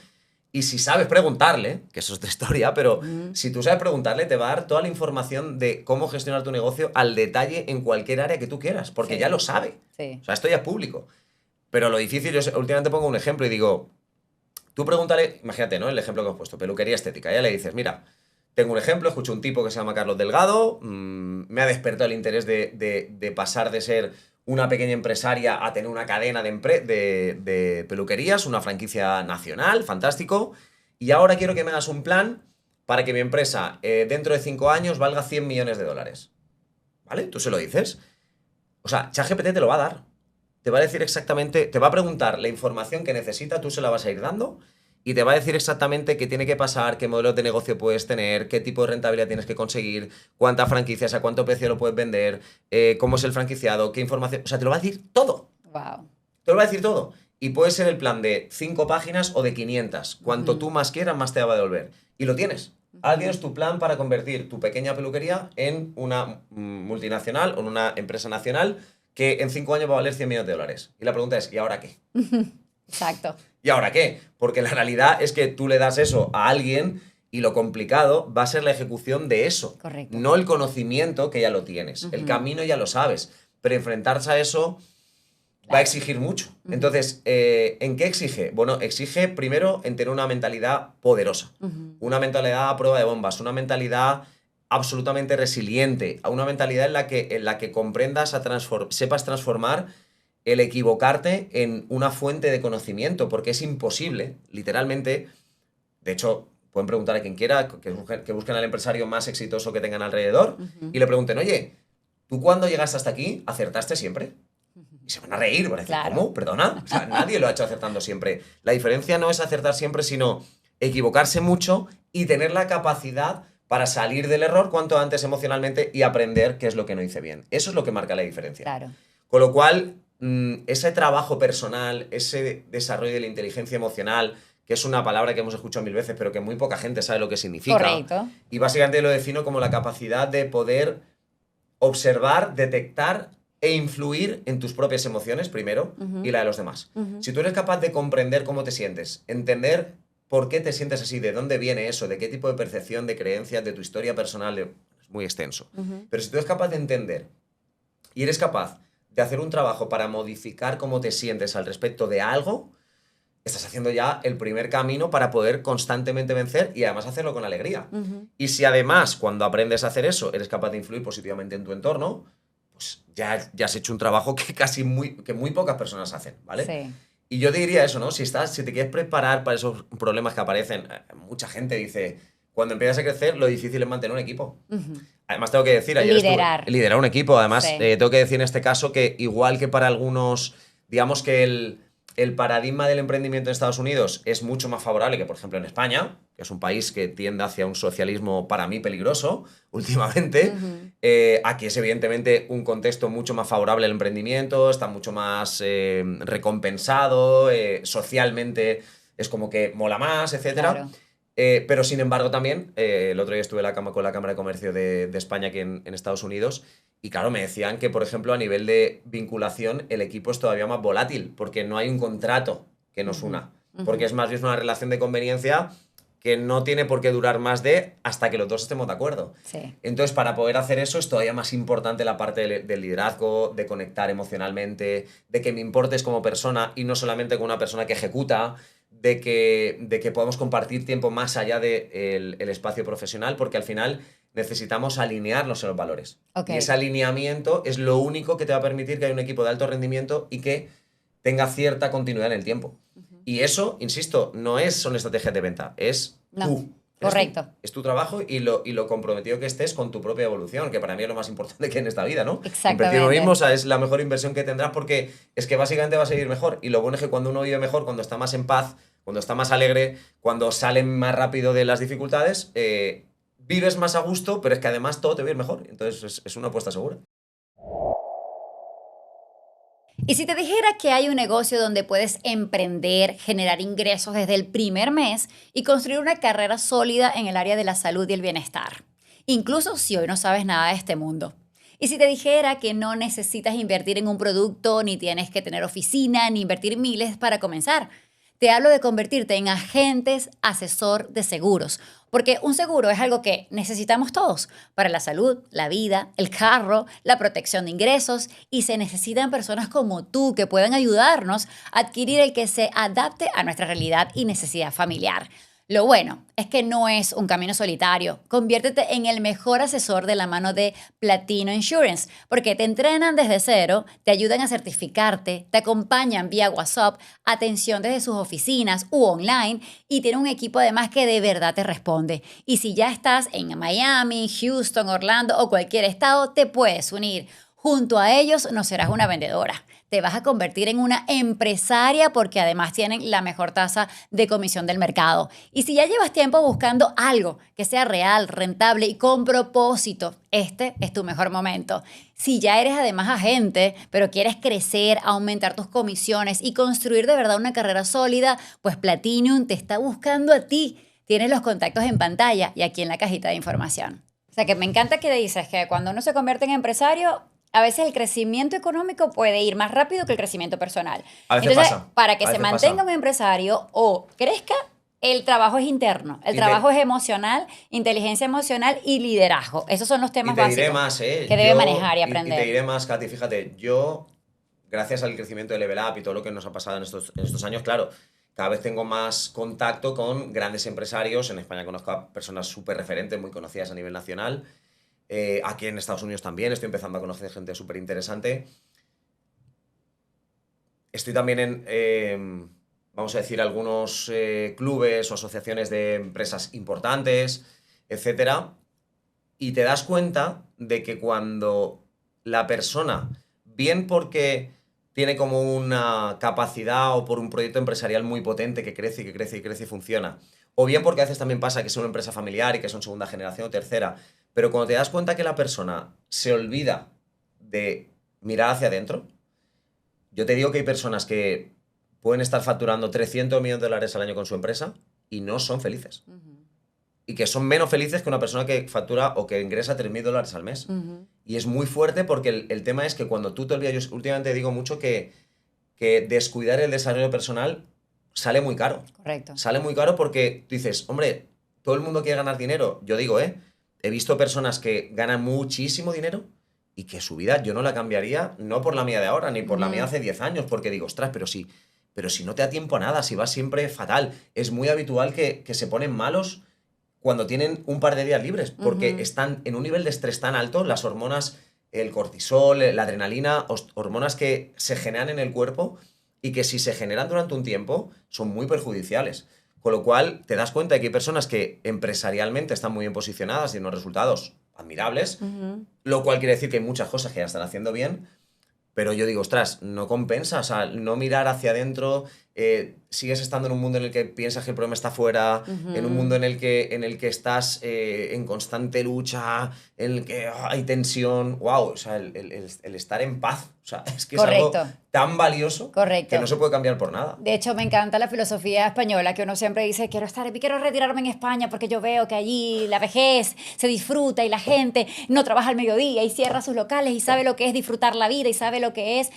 S1: y si sabes preguntarle, que eso es otra historia, pero si tú sabes preguntarle, te va a dar toda la información de cómo gestionar tu negocio al detalle en cualquier área que tú quieras, porque ya lo sabe. O sea, esto ya es público. Pero lo difícil, yo últimamente pongo un ejemplo y digo, tú pregúntale, imagínate, ¿no? El ejemplo que hemos puesto, peluquería estética. Ya le dices, mira, tengo un ejemplo, escucho un tipo que se llama Carlos Delgado, me ha despertado el interés de pasar de ser una pequeña empresaria a tener una cadena de peluquerías, una franquicia nacional, fantástico, y ahora quiero que me hagas un plan para que mi empresa dentro de 5 años valga $100 millones. ¿Vale? Tú se lo dices. O sea, ChatGPT te lo va a dar. Te va a decir exactamente, te va a preguntar la información que necesita, tú se la vas a ir dando y te va a decir exactamente qué tiene que pasar, qué modelos de negocio puedes tener, qué tipo de rentabilidad tienes que conseguir, cuántas franquicias, a cuánto precio lo puedes vender, cómo es el franquiciado, qué información... O sea, te lo va a decir todo.
S2: Wow.
S1: Te lo va a decir todo. Y puede ser el plan de 5 páginas o de 500. Cuanto tú más quieras, más te va a devolver. Y lo tienes. Ahora tienes tu plan para convertir tu pequeña peluquería en una multinacional o en una empresa nacional que en 5 años va a valer $100 millones. Y la pregunta es, ¿y ahora qué?
S2: Exacto.
S1: ¿Y ahora qué? Porque la realidad es que tú le das eso a alguien y lo complicado va a ser la ejecución de eso.
S2: Correcto.
S1: No el conocimiento que ya lo tienes. El camino ya lo sabes. Pero enfrentarse a eso va a exigir mucho. Entonces, ¿en qué exige? Bueno, exige primero en tener una mentalidad poderosa. Una mentalidad a prueba de bombas. Una mentalidad absolutamente resiliente, a una mentalidad en la que comprendas, sepas transformar el equivocarte en una fuente de conocimiento, porque es imposible, literalmente. De hecho, pueden preguntar a quien quiera, que busquen al empresario más exitoso que tengan alrededor y le pregunten, oye, ¿tú cuando llegaste hasta aquí acertaste siempre? Y se van a reír, van a decir,
S2: Claro.
S1: ¿cómo? ¿Perdona? O sea, nadie lo ha hecho acertando siempre. La diferencia no es acertar siempre, sino equivocarse mucho y tener la capacidad para salir del error cuanto antes emocionalmente y aprender qué es lo que no hice bien. Eso es lo que marca la diferencia.
S2: Claro.
S1: Con lo cual, ese trabajo personal, ese desarrollo de la inteligencia emocional, que es una palabra que hemos escuchado 1000 veces, pero que muy poca gente sabe lo que significa.
S2: Correcto.
S1: Y básicamente lo defino como la capacidad de poder observar, detectar e influir en tus propias emociones primero y la de los demás. Si tú eres capaz de comprender cómo te sientes, entender por qué te sientes así, de dónde viene eso, de qué tipo de percepción, de creencias, de tu historia personal, es muy extenso. Pero si tú eres capaz de entender y eres capaz de hacer un trabajo para modificar cómo te sientes al respecto de algo, estás haciendo ya el primer camino para poder constantemente vencer y además hacerlo con alegría. Y si además, cuando aprendes a hacer eso, eres capaz de influir positivamente en tu entorno, pues ya has hecho un trabajo que muy pocas personas hacen, ¿vale?
S2: Sí.
S1: Y yo te diría eso, ¿no? Si te quieres preparar para esos problemas que aparecen, mucha gente dice, cuando empiezas a crecer, lo difícil es mantener un equipo. Además, tengo que decir, liderar un equipo. Además,
S2: Sí.
S1: tengo que decir en este caso que igual que para algunos, digamos que el paradigma del emprendimiento en Estados Unidos es mucho más favorable que, por ejemplo, en España, que es un país que tiende hacia un socialismo para mí peligroso últimamente. Aquí es evidentemente un contexto mucho más favorable al emprendimiento, está mucho más recompensado, socialmente es como que mola más, etcétera.
S2: Claro.
S1: Pero sin embargo también, el otro día estuve con la Cámara de Comercio de España aquí en Estados Unidos y claro, me decían que, por ejemplo, a nivel de vinculación, el equipo es todavía más volátil porque no hay un contrato que nos una. Porque es más bien una relación de conveniencia que no tiene por qué durar más de hasta que los dos estemos de acuerdo.
S2: Sí.
S1: Entonces, para poder hacer eso es todavía más importante la parte del liderazgo, de conectar emocionalmente, de que me importes como persona y no solamente como una persona que ejecuta, de que podamos compartir tiempo más allá del el espacio profesional, porque al final necesitamos alinearnos en los valores.
S2: Ok.
S1: Y ese alineamiento es lo único que te va a permitir que haya un equipo de alto rendimiento y que tenga cierta continuidad en el tiempo. Y eso, insisto, son estrategias de venta, es
S2: No,
S1: tú. Eres
S2: correcto.
S1: tú. Es tu trabajo y lo comprometido que estés con tu propia evolución, que para mí es lo más importante que hay en esta vida, ¿no?
S2: Exactamente.
S1: Invertir en uno mismo, o sea, es la mejor inversión que tendrás porque es que básicamente vas a vivir mejor. Y lo bueno es que cuando uno vive mejor, cuando está más en paz, cuando está más alegre, cuando sale más rápido de las dificultades, vives más a gusto, pero es que además todo te va a ir mejor. Entonces es una apuesta segura.
S2: Y si te dijera que hay un negocio donde puedes emprender, generar ingresos desde el primer mes y construir una carrera sólida en el área de la salud y el bienestar, incluso si hoy no sabes nada de este mundo. Y si te dijera que no necesitas invertir en un producto, ni tienes que tener oficina, ni invertir miles para comenzar. Te hablo de convertirte en agentes asesor de seguros, porque un seguro es algo que necesitamos todos para la salud, la vida, el carro, la protección de ingresos y se necesitan personas como tú que puedan ayudarnos a adquirir el que se adapte a nuestra realidad y necesidad familiar. Lo bueno es que no es un camino solitario. Conviértete en el mejor asesor de la mano de Platino Insurance, porque te entrenan desde cero, te ayudan a certificarte, te acompañan vía WhatsApp, atención desde sus oficinas u online y tienen un equipo además que de verdad te responde. Y si ya estás en Miami, Houston, Orlando o cualquier estado, te puedes unir. Junto a ellos no serás una vendedora. Te vas a convertir en una empresaria porque además tienen la mejor tasa de comisión del mercado. Y si ya llevas tiempo buscando algo que sea real, rentable y con propósito, este es tu mejor momento. Si ya eres además agente, pero quieres crecer, aumentar tus comisiones y construir de verdad una carrera sólida, pues Platinum te está buscando a ti. Tienes los contactos en pantalla y aquí en la cajita de información. O sea que me encanta que dices que cuando uno se convierte en empresario, a veces el crecimiento económico puede ir más rápido que el crecimiento personal.
S1: A veces
S2: Entonces,
S1: pasa.
S2: para que
S1: A
S2: se
S1: veces
S2: mantenga
S1: pasa.
S2: un empresario o crezca, el trabajo es interno. El
S1: Y te-
S2: trabajo es emocional, inteligencia emocional y liderazgo. Esos son los
S1: Y
S2: temas
S1: te diré
S2: básicos
S1: más,
S2: que debe manejar y
S1: Y te
S2: aprender.
S1: diré más, Katy, fíjate, yo, gracias al crecimiento de Level Up y todo lo que nos ha pasado en estos años, claro, cada vez tengo más contacto con grandes empresarios. En España conozco a personas súper referentes, muy conocidas a nivel nacional. Aquí en Estados Unidos también estoy empezando a conocer gente súper interesante. Estoy también vamos a decir, algunos clubes o asociaciones de empresas importantes, etcétera. Y te das cuenta de que cuando la persona, bien porque tiene como una capacidad o por un proyecto empresarial muy potente que crece y que crece y crece y funciona, o bien porque a veces también pasa que es una empresa familiar y que son segunda generación o tercera, pero cuando te das cuenta que la persona se olvida de mirar hacia adentro, yo te digo que hay personas que pueden estar facturando 300 millones de dólares al año con su empresa y no son felices. Y que son menos felices que una persona que factura o que ingresa 3.000 dólares al mes. Y es muy fuerte porque el tema es que cuando tú te olvidas, yo últimamente digo mucho que descuidar el desarrollo personal sale muy caro.
S2: Correcto.
S1: Sale muy caro porque tú dices, hombre, todo el mundo quiere ganar dinero. Yo digo, he visto personas que ganan muchísimo dinero y que su vida yo no la cambiaría, no por la mía de ahora, ni por la mía hace 10 años, porque digo, ostras, pero si no te da tiempo a nada, si vas siempre fatal. Es muy habitual que se ponen malos cuando tienen un par de días libres, porque están en un nivel de estrés tan alto, las hormonas, el cortisol, la adrenalina, hormonas que se generan en el cuerpo y que si se generan durante un tiempo son muy perjudiciales. Con lo cual te das cuenta de que hay personas que empresarialmente están muy bien posicionadas y unos resultados admirables, lo cual quiere decir que hay muchas cosas que ya están haciendo bien, pero yo digo, ostras, no compensa, o sea, no mirar hacia adentro, sigues estando en un mundo en el que piensas que el problema está fuera, en un mundo en el que estás en constante lucha, en el que hay tensión, wow, o sea, el estar en paz, o sea, es que es algo tan valioso que no se puede cambiar por nada.
S2: De hecho, me encanta la filosofía española, que uno siempre dice, quiero retirarme en España porque yo veo que allí la vejez se disfruta y la gente no trabaja al mediodía y cierra sus locales y sabe lo que es disfrutar la vida y sabe lo que es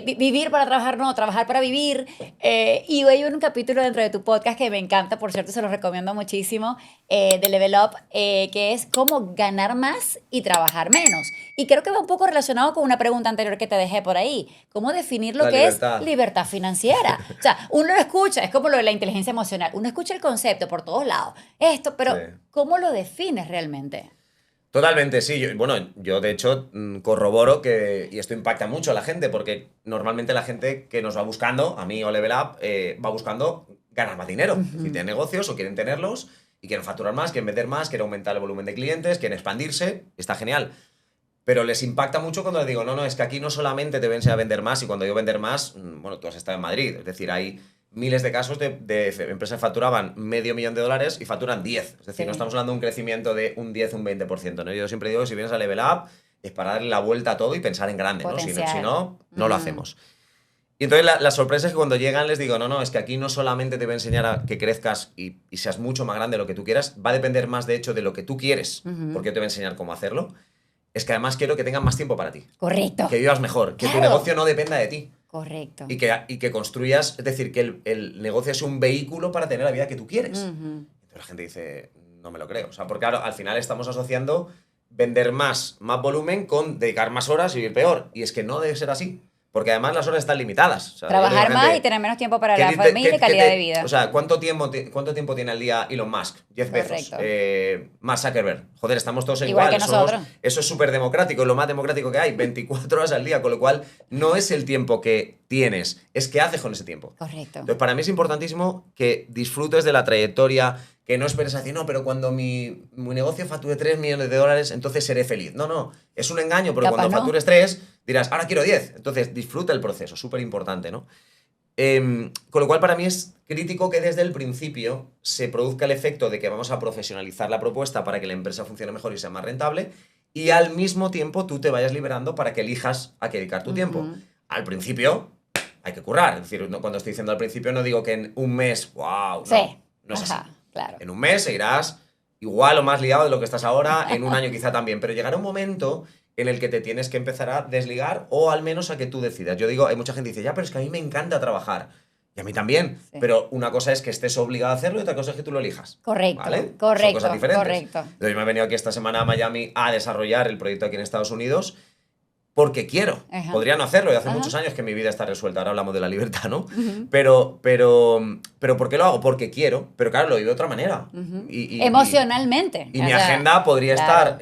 S2: vivir para trabajar, no, trabajar para vivir. Y hay un capítulo dentro de tu podcast que me encanta, por cierto, se lo recomiendo muchísimo, de Level Up, que es cómo ganar más y trabajar menos. Y creo que va un poco relacionado con una pregunta anterior que te dejé por ahí. ¿Cómo definir lo que es libertad financiera? O sea, uno lo escucha, es como lo de la inteligencia emocional. Uno escucha el concepto por todos lados. Esto, pero ¿cómo lo defines realmente?
S1: Totalmente, sí. Yo de hecho corroboro y esto impacta mucho a la gente porque normalmente la gente que nos va buscando, a mí o Level Up, va buscando ganar más dinero. Es decir, tienen negocios o quieren tenerlos y quieren facturar más, quieren vender más, quieren aumentar el volumen de clientes, quieren expandirse, está genial. Pero les impacta mucho cuando les digo, no, es que aquí no solamente te voy a enseñar a vender más, y cuando digo vender más, tú has estado en Madrid, es decir, hay miles de casos de empresas que facturaban $500,000 y facturan 10. Es decir, no estamos hablando de un crecimiento de un 10, un 20%, ¿no? Yo siempre digo que si vienes a Level Up es para darle la vuelta a todo y pensar en grande, ¿no? Si no, no lo hacemos. Y entonces la sorpresa es que cuando llegan les digo, no, es que aquí no solamente te voy a enseñar a que crezcas y seas mucho más grande de lo que tú quieras, va a depender más de hecho de lo que tú quieres, porque yo te voy a enseñar cómo hacerlo. Es que además quiero que tengan más tiempo para ti.
S2: Correcto.
S1: Que vivas mejor, que tu negocio no dependa de ti.
S2: Correcto.
S1: Y que construyas, es decir, que el negocio es un vehículo para tener la vida que tú quieres. Entonces la gente dice, no me lo creo. O sea, porque claro, al final estamos asociando vender más volumen con dedicar más horas y vivir peor. Y es que no debe ser así. Porque además las horas están limitadas. O sea,
S2: trabajar más y tener menos tiempo para la familia y calidad de vida.
S1: O sea, ¿cuánto tiempo tiene al día Elon Musk? 10 Bezos. Mark Zuckerberg. Joder, estamos todos igual.
S2: Que nosotros.
S1: Eso es súper democrático, es lo más democrático que hay. 24 horas al día, con lo cual no es el tiempo que tienes, es qué haces con ese tiempo.
S2: Correcto.
S1: Entonces, para mí es importantísimo que disfrutes de la trayectoria, que no esperes a decir, no, pero cuando mi negocio facture $3 millones, entonces seré feliz. No, es un engaño, porque cuando factures 3, dirás, ahora quiero 10. Entonces, disfruta el proceso, súper importante, ¿no? Con lo cual, para mí es crítico que desde el principio se produzca el efecto de que vamos a profesionalizar la propuesta para que la empresa funcione mejor y sea más rentable, y al mismo tiempo tú te vayas liberando para que elijas a qué dedicar tu tiempo. Al principio hay que currar. Es decir, cuando estoy diciendo al principio no digo que en un mes, wow, no es así.
S2: Claro.
S1: En un mes seguirás igual o más liado de lo que estás ahora, en un año quizá también, pero llegará un momento en el que te tienes que empezar a desligar o al menos a que tú decidas. Yo digo, hay mucha gente que dice, ya, pero es que a mí me encanta trabajar. Y a mí también. Sí. Pero una cosa es que estés obligado a hacerlo y otra cosa es que tú lo elijas.
S2: Correcto.
S1: ¿Vale?
S2: Correcto.
S1: Son cosas diferentes.
S2: Correcto.
S1: Entonces me he venido aquí esta semana a Miami a desarrollar el proyecto aquí en Estados Unidos porque quiero. Ajá. Podría no hacerlo y hace muchos años que mi vida está resuelta. Ahora hablamos de la libertad, ¿no? Pero ¿por qué lo hago? Porque quiero. Pero claro, lo vivo de otra manera.
S2: Emocionalmente.
S1: Y mi agenda podría estar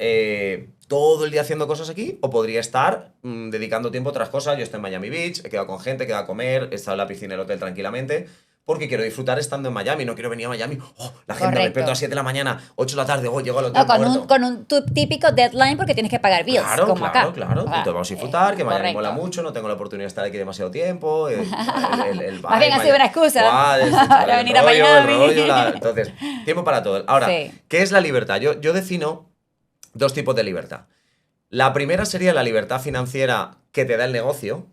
S1: todo el día haciendo cosas aquí o podría estar dedicando tiempo a otras cosas. Yo estoy en Miami Beach, he quedado con gente, he quedado a comer, he estado en la piscina del hotel tranquilamente. Porque quiero disfrutar estando en Miami, no quiero venir a Miami, la agenda, me despierto a 7 de la mañana, 8 de la tarde, llego al hotel.
S2: No, con un típico deadline porque tienes que pagar bills,
S1: claro,
S2: como acá.
S1: Claro. Entonces vamos a disfrutar, que Miami mola mucho, no tengo la oportunidad de estar aquí demasiado tiempo.
S2: Más bien ha sido una excusa para venir a Miami.
S1: Entonces, tiempo para todo. Ahora, ¿qué es la libertad? Yo defino 2 tipos de libertad. La primera sería la libertad financiera que te da el negocio,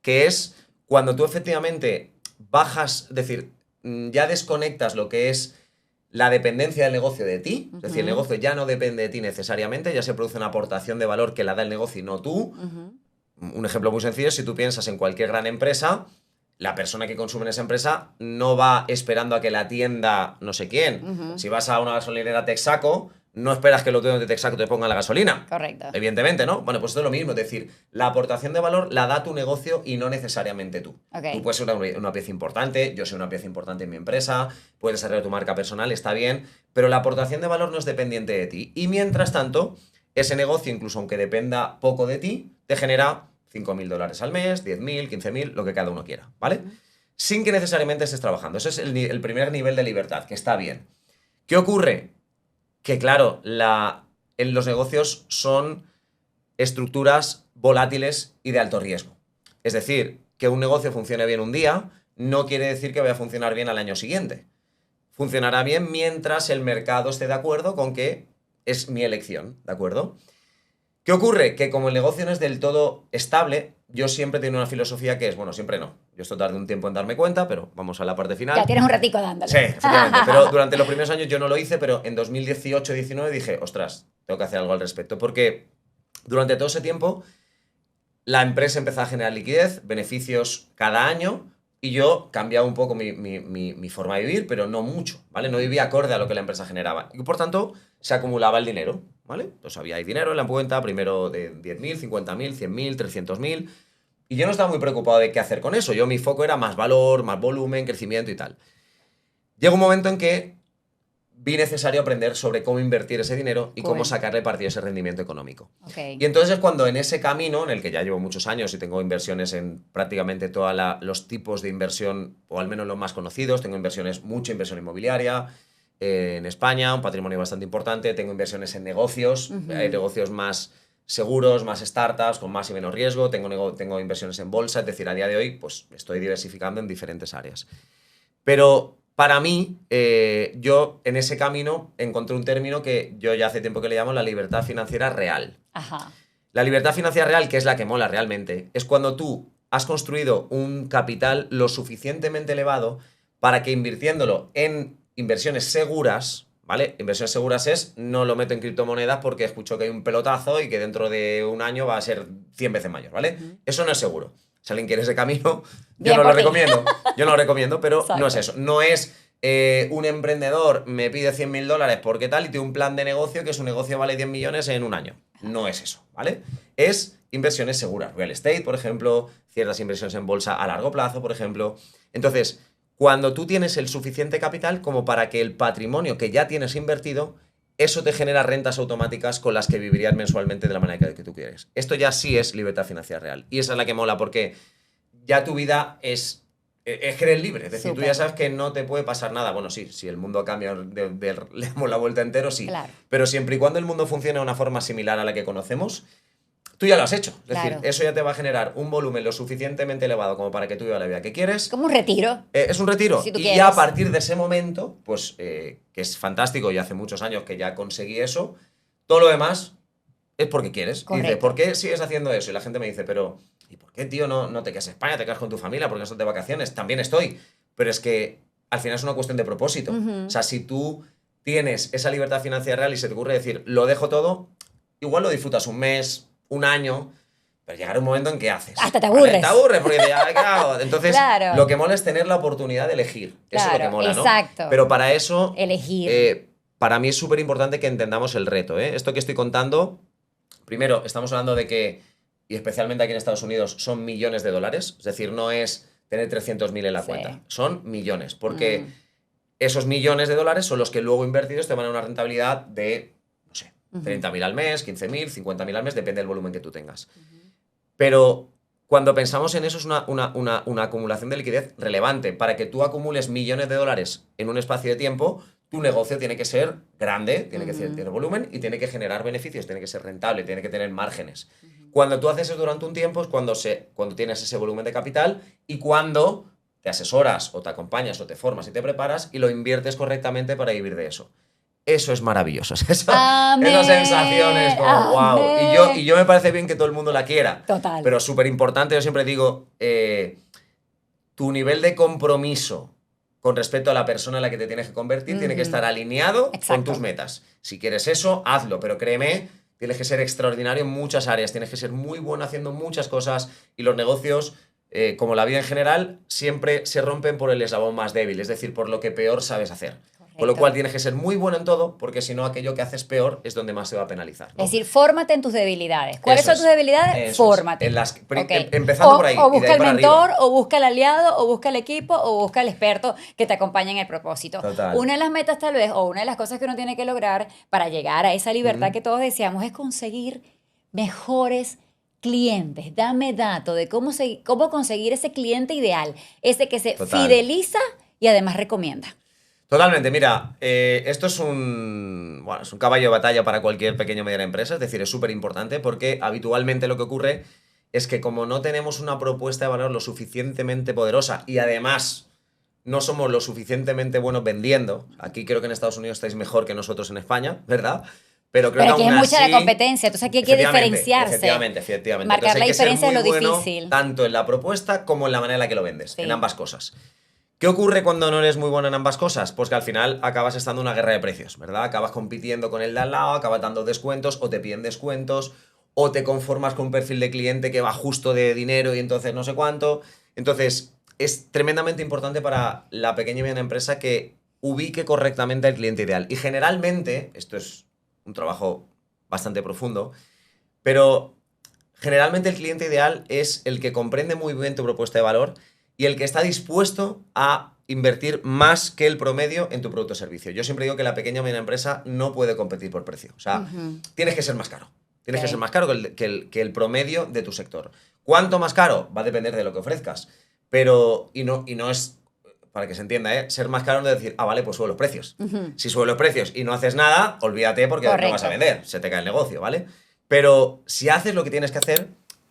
S1: que es cuando tú efectivamente bajas, es decir, ya desconectas lo que es la dependencia del negocio de ti, es decir, el negocio ya no depende de ti necesariamente, ya se produce una aportación de valor que la da el negocio y no tú. Un ejemplo muy sencillo es si tú piensas en cualquier gran empresa, la persona que consume en esa empresa no va esperando a que la atienda no sé quién. Si vas a una gasolinera Texaco, no esperas que los dueños de Texaco te pongan la gasolina.
S2: Correcto.
S1: Evidentemente, ¿no? Bueno, pues esto es lo mismo. Es decir, la aportación de valor la da tu negocio y no necesariamente tú. Tú puedes ser una pieza importante, yo soy una pieza importante en mi empresa, puedes desarrollar tu marca personal, está bien, pero la aportación de valor no es dependiente de ti. Y mientras tanto, ese negocio, incluso aunque dependa poco de ti, te genera $5.000 al mes, 10.000, 15.000, lo que cada uno quiera, ¿vale? Sin que necesariamente estés trabajando. Ese es el primer nivel de libertad, que está bien. ¿Qué ocurre? Que claro, los negocios son estructuras volátiles y de alto riesgo. Es decir, que un negocio funcione bien un día no quiere decir que vaya a funcionar bien al año siguiente. Funcionará bien mientras el mercado esté de acuerdo con que es mi elección, ¿de acuerdo? ¿Qué ocurre? Que como el negocio no es del todo estable, yo siempre tengo una filosofía que es, bueno, siempre no. Yo esto tardé un tiempo en darme cuenta, pero vamos a la parte final.
S2: Ya tienes un ratico dándole.
S1: Sí, efectivamente. Pero durante los primeros años yo no lo hice, pero en 2018-19 dije, ostras, tengo que hacer algo al respecto. Porque durante todo ese tiempo la empresa empezó a generar liquidez, beneficios cada año, y yo cambiaba un poco mi forma de vivir, pero no mucho, ¿vale? No vivía acorde a lo que la empresa generaba. Y por tanto, se acumulaba el dinero, ¿vale? Entonces había dinero en la cuenta, primero de 10.000, 50.000, 100.000, 300.000. Y yo no estaba muy preocupado de qué hacer con eso. Mi foco era más valor, más volumen, crecimiento y tal. Llega un momento en que vi necesario aprender sobre cómo invertir ese dinero y cómo sacarle partido a ese rendimiento económico. Y entonces es cuando en ese camino, en el que ya llevo muchos años y tengo inversiones en prácticamente todos los tipos de inversión, o al menos los más conocidos, tengo mucha inversión inmobiliaria en España, un patrimonio bastante importante, tengo inversiones en negocios, hay negocios más seguros, más startups, con más y menos riesgo, tengo inversiones en bolsa, es decir, a día de hoy pues estoy diversificando en diferentes áreas. Pero para mí, yo en ese camino encontré un término que yo ya hace tiempo que le llamo la libertad financiera real.
S2: Ajá.
S1: La libertad financiera real, que es la que mola realmente, es cuando tú has construido un capital lo suficientemente elevado para que invirtiéndolo en inversiones seguras, ¿vale? Inversiones seguras es, no lo meto en criptomonedas porque escucho que hay un pelotazo y que dentro de un año va a ser 100 veces mayor, ¿vale? Eso no es seguro. Si alguien quiere ese camino, yo no lo recomiendo. Yo no lo recomiendo, pero exacto, no es eso. No es un emprendedor me pide $100.000 porque tal y tiene un plan de negocio que su negocio vale 10 millones en un año. No es eso, ¿vale? Es inversiones seguras. Real estate, por ejemplo, ciertas inversiones en bolsa a largo plazo, por ejemplo. Entonces, cuando tú tienes el suficiente capital como para que el patrimonio que ya tienes invertido, eso te genera rentas automáticas con las que vivirías mensualmente de la manera que tú quieres. Esto ya sí es libertad financiera real. Y esa es la que mola porque ya tu vida es que eres libre. Es decir, tú ya sabes que no te puede pasar nada. Bueno, sí, si el mundo cambia, le damos la vuelta entero, sí.
S2: Claro.
S1: Pero siempre y cuando el mundo funcione de una forma similar a la que conocemos, tú ya lo has hecho. Es decir, eso ya te va a generar un volumen lo suficientemente elevado como para que tú vivas la vida que quieres.
S2: Como un retiro.
S1: Es un retiro.
S2: Si tú
S1: y
S2: quieres.
S1: Ya a partir de ese momento, pues, que es fantástico y hace muchos años que ya conseguí eso, todo lo demás es porque quieres.
S2: Correcto.
S1: Y dice, ¿por qué sigues haciendo eso? Y la gente me dice, pero ¿y por qué, tío, no te quedas en España, te quedas con tu familia, porque no estás de vacaciones? También estoy. Pero es que al final es una cuestión de propósito. O sea, si tú tienes esa libertad financiera real y se te ocurre decir, lo dejo todo, igual lo disfrutas un mes, un año, pero llegará un momento en que haces.
S2: Hasta te aburres.
S1: Te aburres porque ya, ¿qué hago? Entonces,
S2: claro,
S1: lo que mola es tener la oportunidad de elegir. Eso es lo que mola, ¿no?
S2: Exacto.
S1: Pero para eso,
S2: elegir.
S1: Para mí es súper importante que entendamos el reto. Esto que estoy contando, primero, estamos hablando de que, y especialmente aquí en Estados Unidos, son millones de dólares. Es decir, no es tener 300.000 en la cuenta. Son millones. Porque esos millones de dólares son los que luego invertidos te van a una rentabilidad de, no sé, 30.000 al mes, 15.000, 50.000 al mes, depende del volumen que tú tengas. Pero cuando pensamos en eso es una acumulación de liquidez relevante. Para que tú acumules millones de dólares en un espacio de tiempo, tu negocio tiene que ser grande, tiene que tener volumen y tiene que generar beneficios, tiene que ser rentable, tiene que tener márgenes. Cuando tú haces eso durante un tiempo es cuando tienes ese volumen de capital y cuando te asesoras o te acompañas o te formas y te preparas y lo inviertes correctamente para vivir de eso. eso es maravilloso.
S2: Amén.
S1: Esa sensación es como wow.
S2: Amén.
S1: Y yo me parece bien que todo el mundo la quiera.
S2: Total.
S1: Pero súper importante, yo siempre digo, tu nivel de compromiso con respecto a la persona en la que te tienes que convertir tiene que estar alineado con
S2: Exacto.
S1: tus metas. Si quieres eso, hazlo, pero créeme, tienes que ser extraordinario en muchas áreas, tienes que ser muy bueno haciendo muchas cosas y los negocios, como la vida en general, siempre se rompen por el eslabón más débil, es decir, por lo que peor sabes hacer. Con lo
S2: Correcto.
S1: cual tienes que ser muy bueno en todo, porque si no, aquello que haces peor es donde más se va a penalizar, ¿no?
S2: Es decir, fórmate en tus debilidades. ¿Cuáles
S1: Eso
S2: son
S1: es.
S2: tus debilidades?
S1: Eso es.
S2: Fórmate.
S1: En las-
S2: Ok.
S1: empezando por ahí,
S2: O
S1: y de
S2: busca
S1: ahí
S2: el
S1: para
S2: mentor,
S1: arriba.
S2: o busca el aliado, o busca el equipo, o busca el experto que te acompañe en el propósito.
S1: Total.
S2: Una de las metas tal vez, o una de las cosas que uno tiene que lograr para llegar a esa libertad que todos deseamos es conseguir mejores clientes. Dame datos de cómo conseguir ese cliente ideal, ese que se
S1: Total.
S2: fideliza y además recomienda.
S1: Totalmente, mira, esto es un caballo de batalla para cualquier pequeña o mediana empresa, es decir, es súper importante porque habitualmente lo que ocurre es que como no tenemos una propuesta de valor lo suficientemente poderosa y además no somos lo suficientemente buenos vendiendo, aquí creo que en Estados Unidos estáis mejor que nosotros en España, ¿verdad? Pero creo
S2: Pero
S1: que
S2: aquí es
S1: aún
S2: mucha la
S1: así-
S2: competencia, entonces aquí hay que
S1: Efectivamente,
S2: diferenciarse.
S1: Efectivamente.
S2: Marcar
S1: Entonces,
S2: la
S1: hay que ser
S2: diferencia es
S1: muy
S2: lo
S1: bueno
S2: difícil.
S1: tanto en la propuesta como en la manera en la que lo vendes,
S2: Sí.
S1: en ambas cosas. ¿Qué ocurre cuando no eres muy bueno en ambas cosas? Pues que al final acabas estando en una guerra de precios, ¿verdad? Acabas compitiendo con el de al lado, acabas dando descuentos o te piden descuentos o te conformas con un perfil de cliente que va justo de dinero y entonces no sé cuánto. Entonces, es tremendamente importante para la pequeña y mediana empresa que ubique correctamente al cliente ideal. Y generalmente, esto es un trabajo bastante profundo, pero generalmente el cliente ideal es el que comprende muy bien tu propuesta de valor y el que está dispuesto a invertir más que el promedio en tu producto o servicio. Yo siempre digo que la pequeña o mediana empresa no puede competir por precio. O sea, tienes que ser más caro. Tienes que
S2: Ok.
S1: ser más caro que el promedio de tu sector. ¿Cuánto más caro? Va a depender de lo que ofrezcas. Pero, y no es, para que se entienda, ser más caro no es decir, vale, pues subo los precios. Si subo los precios y no haces nada, olvídate porque no vas
S2: Correcto.
S1: a vender, se te cae el negocio, ¿vale? Pero si haces lo que tienes que hacer,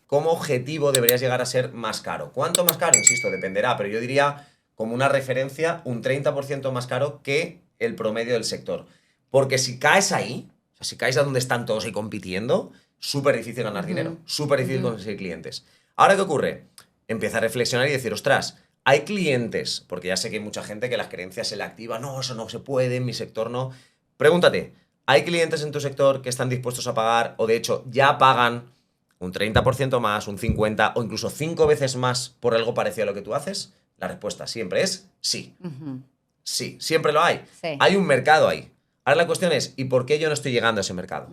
S1: como objetivo deberías llegar a ser más caro. ¿Cuánto más caro? Insisto, dependerá, pero yo diría como una referencia un 30% más caro que el promedio del sector. Porque si caes ahí, o sea, si caes a donde están todos ahí compitiendo, súper difícil ganar dinero, súper difícil conseguir clientes. Ahora, ¿qué ocurre? Empieza a reflexionar y decir, ostras, hay clientes, porque ya sé que hay mucha gente que las creencias se le activan, no, eso no se puede, en mi sector no. Pregúntate, ¿hay clientes en tu sector que están dispuestos a pagar o de hecho ya pagan un 30% más, un 50% o incluso 5 veces más por algo parecido a lo que tú haces? La respuesta siempre es sí. Sí, siempre lo hay.
S2: Sí.
S1: Hay un mercado ahí. Ahora la cuestión es, ¿y por qué yo no estoy llegando a ese mercado?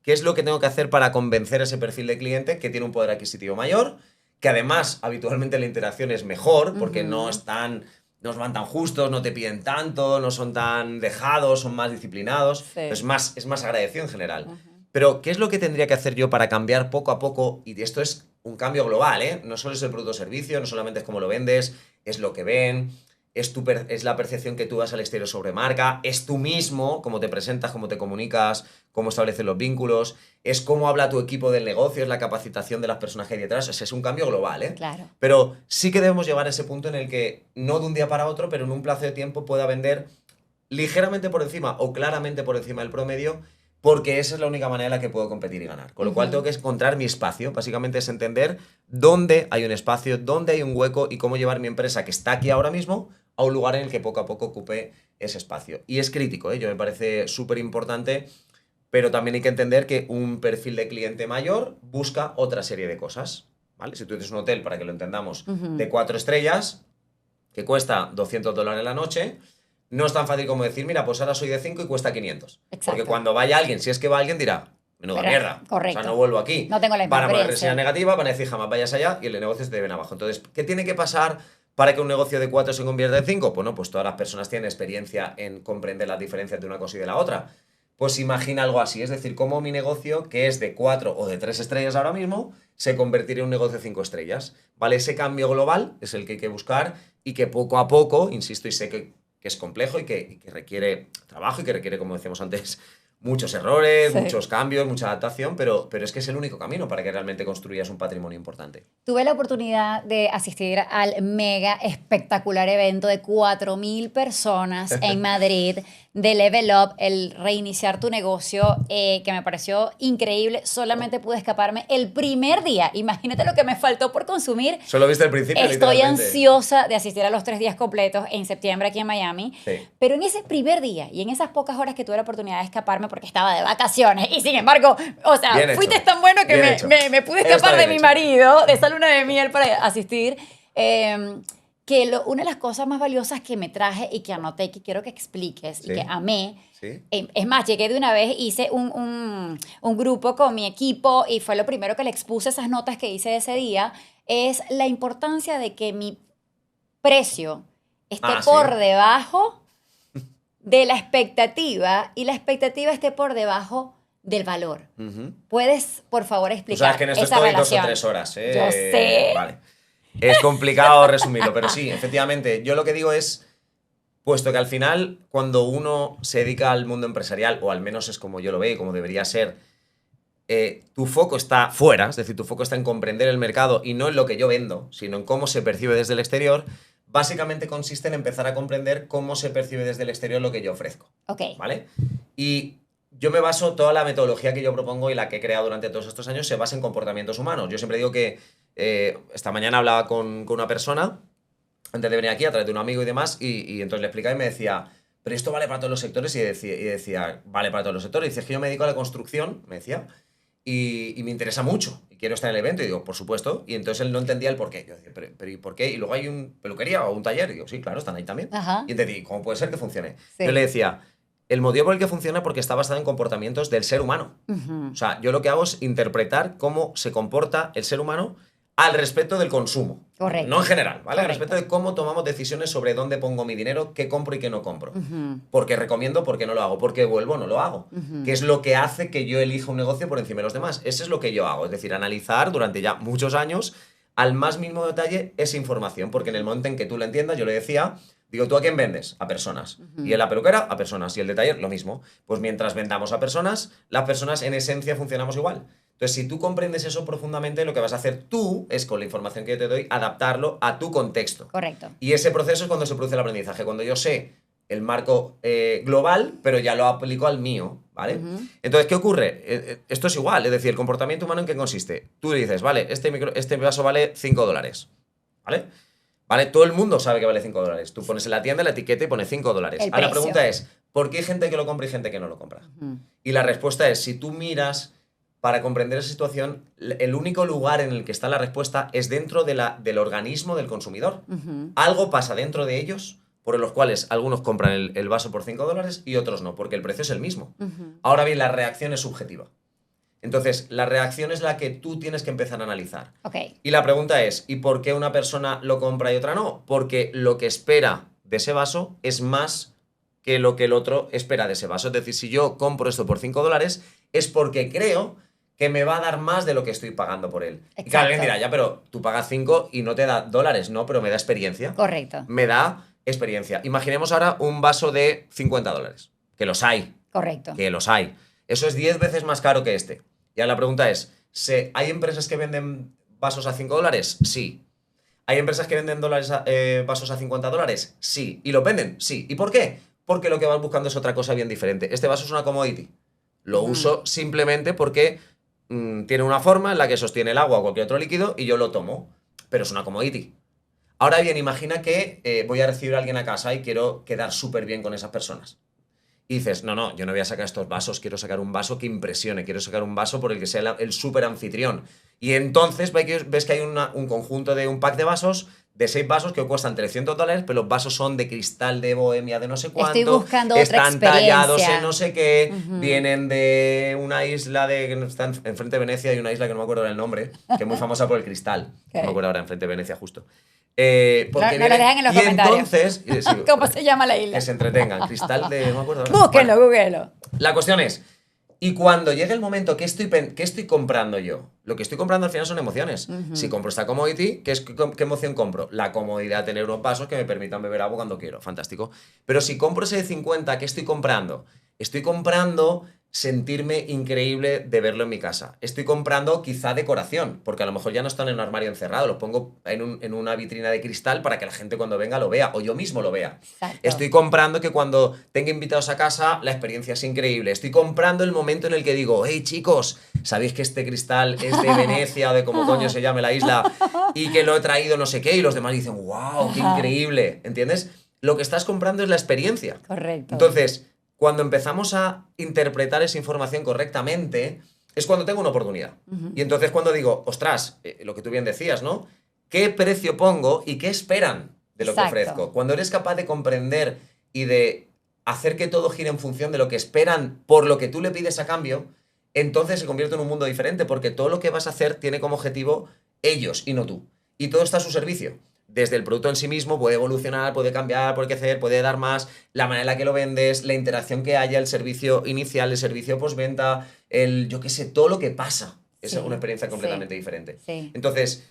S1: ¿Qué es lo que tengo que hacer para convencer a ese perfil de cliente que tiene un poder adquisitivo mayor? Que además habitualmente la interacción es mejor porque no van tan justos, no te piden tanto, no son tan dejados, son más disciplinados.
S2: Sí.
S1: Es más agradecido en general. Pero, ¿qué es lo que tendría que hacer yo para cambiar poco a poco? Y esto es un cambio global, ¿eh? No solo es el producto o servicio, no solamente es cómo lo vendes, es lo que ven, es la percepción que tú das al exterior sobre marca, es tú mismo, cómo te presentas, cómo te comunicas, cómo estableces los vínculos, es cómo habla tu equipo del negocio, es la capacitación de las personas que hay detrás. O sea, es un cambio global, ¿eh?
S2: Claro.
S1: Pero sí que debemos llegar a ese punto en el que, no de un día para otro, pero en un plazo de tiempo pueda vender ligeramente por encima o claramente por encima del promedio, porque esa es la única manera en la que puedo competir y ganar. Con lo cual tengo que encontrar mi espacio. Básicamente es entender dónde hay un espacio, dónde hay un hueco y cómo llevar mi empresa que está aquí ahora mismo a un lugar en el que poco a poco ocupe ese espacio. Y es crítico, ¿eh? Yo me parece súper importante, pero también hay que entender que un perfil de cliente mayor busca otra serie de cosas, ¿vale? Si tú tienes un hotel, para que lo entendamos, de 4 estrellas, que cuesta $200 la noche, no es tan fácil como decir, mira, pues ahora soy de 5 y cuesta 500.
S2: Exacto.
S1: Porque cuando vaya alguien, si es que va alguien, dirá, menuda
S2: Pero,
S1: mierda.
S2: correcto.
S1: O sea, no vuelvo aquí.
S2: No tengo la misma
S1: Van a poner
S2: experiencia.
S1: reseña negativa, van a decir, jamás vayas allá y el negocio se te ven abajo. Entonces, ¿qué tiene que pasar para que un negocio de 4 se convierta en 5? Bueno, pues todas las personas tienen experiencia en comprender las diferencias de una cosa y de la otra. Pues imagina algo así, es decir, cómo mi negocio, que es de 4 o de 3 estrellas ahora mismo, se convertiría en un negocio de 5 estrellas. ¿Vale? Ese cambio global es el que hay que buscar y que poco a poco, insisto, y sé que es complejo y que requiere trabajo y que requiere, como decíamos antes, muchos errores,
S2: Sí.
S1: muchos cambios, mucha adaptación, pero es que es el único camino para que realmente construyas un patrimonio importante.
S2: Tuve la oportunidad de asistir al mega espectacular evento de 4.000 personas en Madrid de Level Up, el reiniciar tu negocio, que me pareció increíble. Solamente pude escaparme el primer día. Imagínate lo que me faltó por consumir.
S1: Solo viste el principio,
S2: Estoy
S1: literalmente.
S2: ansiosa de asistir a los 3 días completos en septiembre aquí en Miami.
S1: Sí.
S2: Pero en ese primer día y en esas pocas horas que tuve la oportunidad de escaparme porque estaba de vacaciones y sin embargo, o sea,
S1: Bien
S2: fuiste
S1: hecho.
S2: tan bueno que
S1: Bien hecho.
S2: me pude
S1: Eso
S2: escapar
S1: está
S2: de
S1: bien
S2: mi
S1: hecho.
S2: marido, de esa luna de miel para asistir. Una de las cosas más valiosas que me traje y que anoté, que quiero que expliques y
S1: Sí.
S2: que amé,
S1: Sí.
S2: es más, llegué de una vez, hice un grupo con mi equipo y fue lo primero que le expuse esas notas que hice ese día, es la importancia de que mi precio esté
S1: Ah,
S2: por
S1: sí.
S2: debajo de la expectativa y la expectativa esté por debajo del valor.
S1: Ujú.
S2: ¿Puedes, por favor,
S1: Tú
S2: explicar
S1: sabes que en esto
S2: esa
S1: estoy
S2: relación?
S1: 2 o 3 horas, ¿eh?
S2: Yo sé.
S1: Vale. Es complicado resumirlo, pero sí, efectivamente. Yo lo que digo es, puesto que al final, cuando uno se dedica al mundo empresarial, o al menos es como yo lo veo y como debería ser, tu foco está fuera, es decir, tu foco está en comprender el mercado y no en lo que yo vendo, sino en cómo se percibe desde el exterior, básicamente consiste en empezar a comprender cómo se percibe desde el exterior lo que yo ofrezco.
S2: Ok.
S1: ¿Vale? Y yo me baso, toda la metodología que yo propongo y la que he creado durante todos estos años se basa en comportamientos humanos. Yo siempre digo que esta mañana hablaba con una persona, antes de venir aquí, a través de un amigo y demás, y entonces le explicaba y me decía, pero esto vale para todos los sectores, y decía, vale para todos los sectores. Y dice, es que yo me dedico a la construcción, me decía, y me interesa mucho, y quiero estar en el evento, y digo, por supuesto, y entonces él no entendía el por qué. Yo decía, pero ¿y por qué? Y luego hay un peluquería o un taller, y digo, sí, claro, están ahí también.
S2: Ajá.
S1: Y entendí, ¿cómo puede ser que funcione?
S2: Sí.
S1: Yo le decía, el motivo por el que funciona porque está basado en comportamientos del ser humano.
S2: Ujú.
S1: O sea, yo lo que hago es interpretar cómo se comporta el ser humano al respecto del consumo.
S2: Correcto.
S1: No en general, ¿vale? Al
S2: Correcto.
S1: respecto de cómo tomamos decisiones sobre dónde pongo mi dinero, qué compro y qué no compro.
S2: Ujú.
S1: Porque recomiendo, porque no lo hago. Porque vuelvo, no lo hago.
S2: Ujú.
S1: Que es lo que hace que yo elija un negocio por encima de los demás. Eso es lo que yo hago. Es decir, analizar durante ya muchos años al más mínimo detalle esa información. Porque en el momento en que tú la entiendas, yo le decía, digo, ¿tú a quién vendes? A personas.
S2: Ujú.
S1: Y en la peluquera, a personas. Y el de taller, lo mismo. Pues mientras vendamos a personas, las personas en esencia funcionamos igual. Entonces, si tú comprendes eso profundamente, lo que vas a hacer tú es, con la información que yo te doy, adaptarlo a tu contexto.
S2: Correcto.
S1: Y ese proceso es cuando se produce el aprendizaje, cuando yo sé el marco global, pero ya lo aplico al mío, ¿vale?
S2: Ujú.
S1: Entonces, ¿qué ocurre? Esto es igual, es decir, el comportamiento humano, ¿en qué consiste? Tú dices, vale, este vaso vale $5, ¿vale? ¿Vale? Todo el mundo sabe que vale $5. Tú pones en la tienda la etiqueta y pones $5.
S2: El
S1: Ahora la
S2: precio.
S1: pregunta es, ¿por qué hay gente que lo compra y gente que no lo compra?
S2: Ujú.
S1: Y la respuesta es, si tú miras para comprender esa situación, el único lugar en el que está la respuesta es dentro del organismo del consumidor.
S2: Ujú.
S1: Algo pasa dentro de ellos por los cuales algunos compran el vaso por $5 y otros no, porque el precio es el mismo.
S2: Ujú.
S1: Ahora bien, la reacción es subjetiva. Entonces, la reacción es la que tú tienes que empezar a analizar.
S2: Ok.
S1: Y la pregunta es, ¿y por qué una persona lo compra y otra no? Porque lo que espera de ese vaso es más que lo que el otro espera de ese vaso. Es decir, si yo compro esto por $5 es porque creo que me va a dar más de lo que estoy pagando por él. Y claro, alguien dirá, ya, pero tú pagas 5 y no te da dólares, ¿no? Pero me da experiencia.
S2: Correcto.
S1: Me da experiencia. Imaginemos ahora un vaso de $50, que los hay,
S2: Correcto.
S1: que los hay. Eso es 10 veces más caro que este. Y ahora la pregunta es, ¿hay empresas que venden vasos a $5? Sí. ¿Hay empresas que venden vasos a $50? Sí. ¿Y lo venden? Sí. ¿Y por qué? Porque lo que van buscando es otra cosa bien diferente. Este vaso es una commodity. Lo uso simplemente porque tiene una forma en la que sostiene el agua o cualquier otro líquido y yo lo tomo. Pero es una commodity. Ahora bien, imagina que voy a recibir a alguien a casa y quiero quedar súper bien con esas personas. Y dices, no, yo no voy a sacar estos vasos, quiero sacar un vaso que impresione, quiero sacar un vaso por el que sea el súper anfitrión. Y entonces ves que hay un conjunto de un pack de vasos, de 6 vasos que cuestan $300, pero los vasos son de cristal de Bohemia de no sé cuánto.
S2: Estoy buscando otra
S1: están
S2: experiencia.
S1: tallados en no sé qué,
S2: Ujú.
S1: vienen de una isla que está enfrente de Venecia, y una isla que no me acuerdo ahora el nombre, que es muy famosa por el cristal.
S2: Ok.
S1: No me acuerdo ahora, enfrente de Venecia justo.
S2: No lo dejan en los comentarios.
S1: Entonces,
S2: ¿Cómo se llama la isla?
S1: que se entretengan. Cristal de... No me acuerdo ahora.
S2: Búsquenlo,
S1: Bueno,
S2: googleenlo.
S1: la cuestión es, y cuando llegue el momento, ¿qué estoy comprando yo? Lo que estoy comprando al final son emociones.
S2: Ujú.
S1: Si compro esta commodity, ¿qué emoción compro? La comodidad de tener unos vasos que me permitan beber agua cuando quiero. Fantástico. Pero si compro ese de 50, ¿qué estoy comprando? Estoy comprando sentirme increíble de verlo en mi casa. Estoy comprando quizá decoración, porque a lo mejor ya no están en un armario encerrado, lo pongo en una vitrina de cristal para que la gente cuando venga lo vea, o yo mismo lo vea.
S2: Exacto.
S1: Estoy comprando que cuando tenga invitados a casa, la experiencia es increíble. Estoy comprando el momento en el que digo, hey chicos, ¿sabéis que este cristal es de Venecia o de como coño se llame la isla y que lo he traído no sé qué? Y los demás dicen, wow, qué increíble, ¿entiendes? Lo que estás comprando es la experiencia.
S2: Correcto.
S1: Entonces, cuando empezamos a interpretar esa información correctamente, es cuando tengo una oportunidad. Y entonces cuando digo, ostras, lo que tú bien decías, ¿no? ¿Qué precio pongo y qué esperan de lo que ofrezco? Cuando eres capaz de comprender y de hacer que todo gire en función de lo que esperan por lo que tú le pides a cambio, entonces se convierte en un mundo diferente, porque todo lo que vas a hacer tiene como objetivo ellos y no tú. Y todo está a su servicio. Desde el producto en sí mismo puede evolucionar, puede cambiar, puede crecer, puede dar más, la manera en la que lo vendes, la interacción que haya, el servicio inicial, el servicio postventa, yo qué sé, todo lo que pasa. Es una experiencia completamente diferente.
S2: Sí.
S1: Entonces,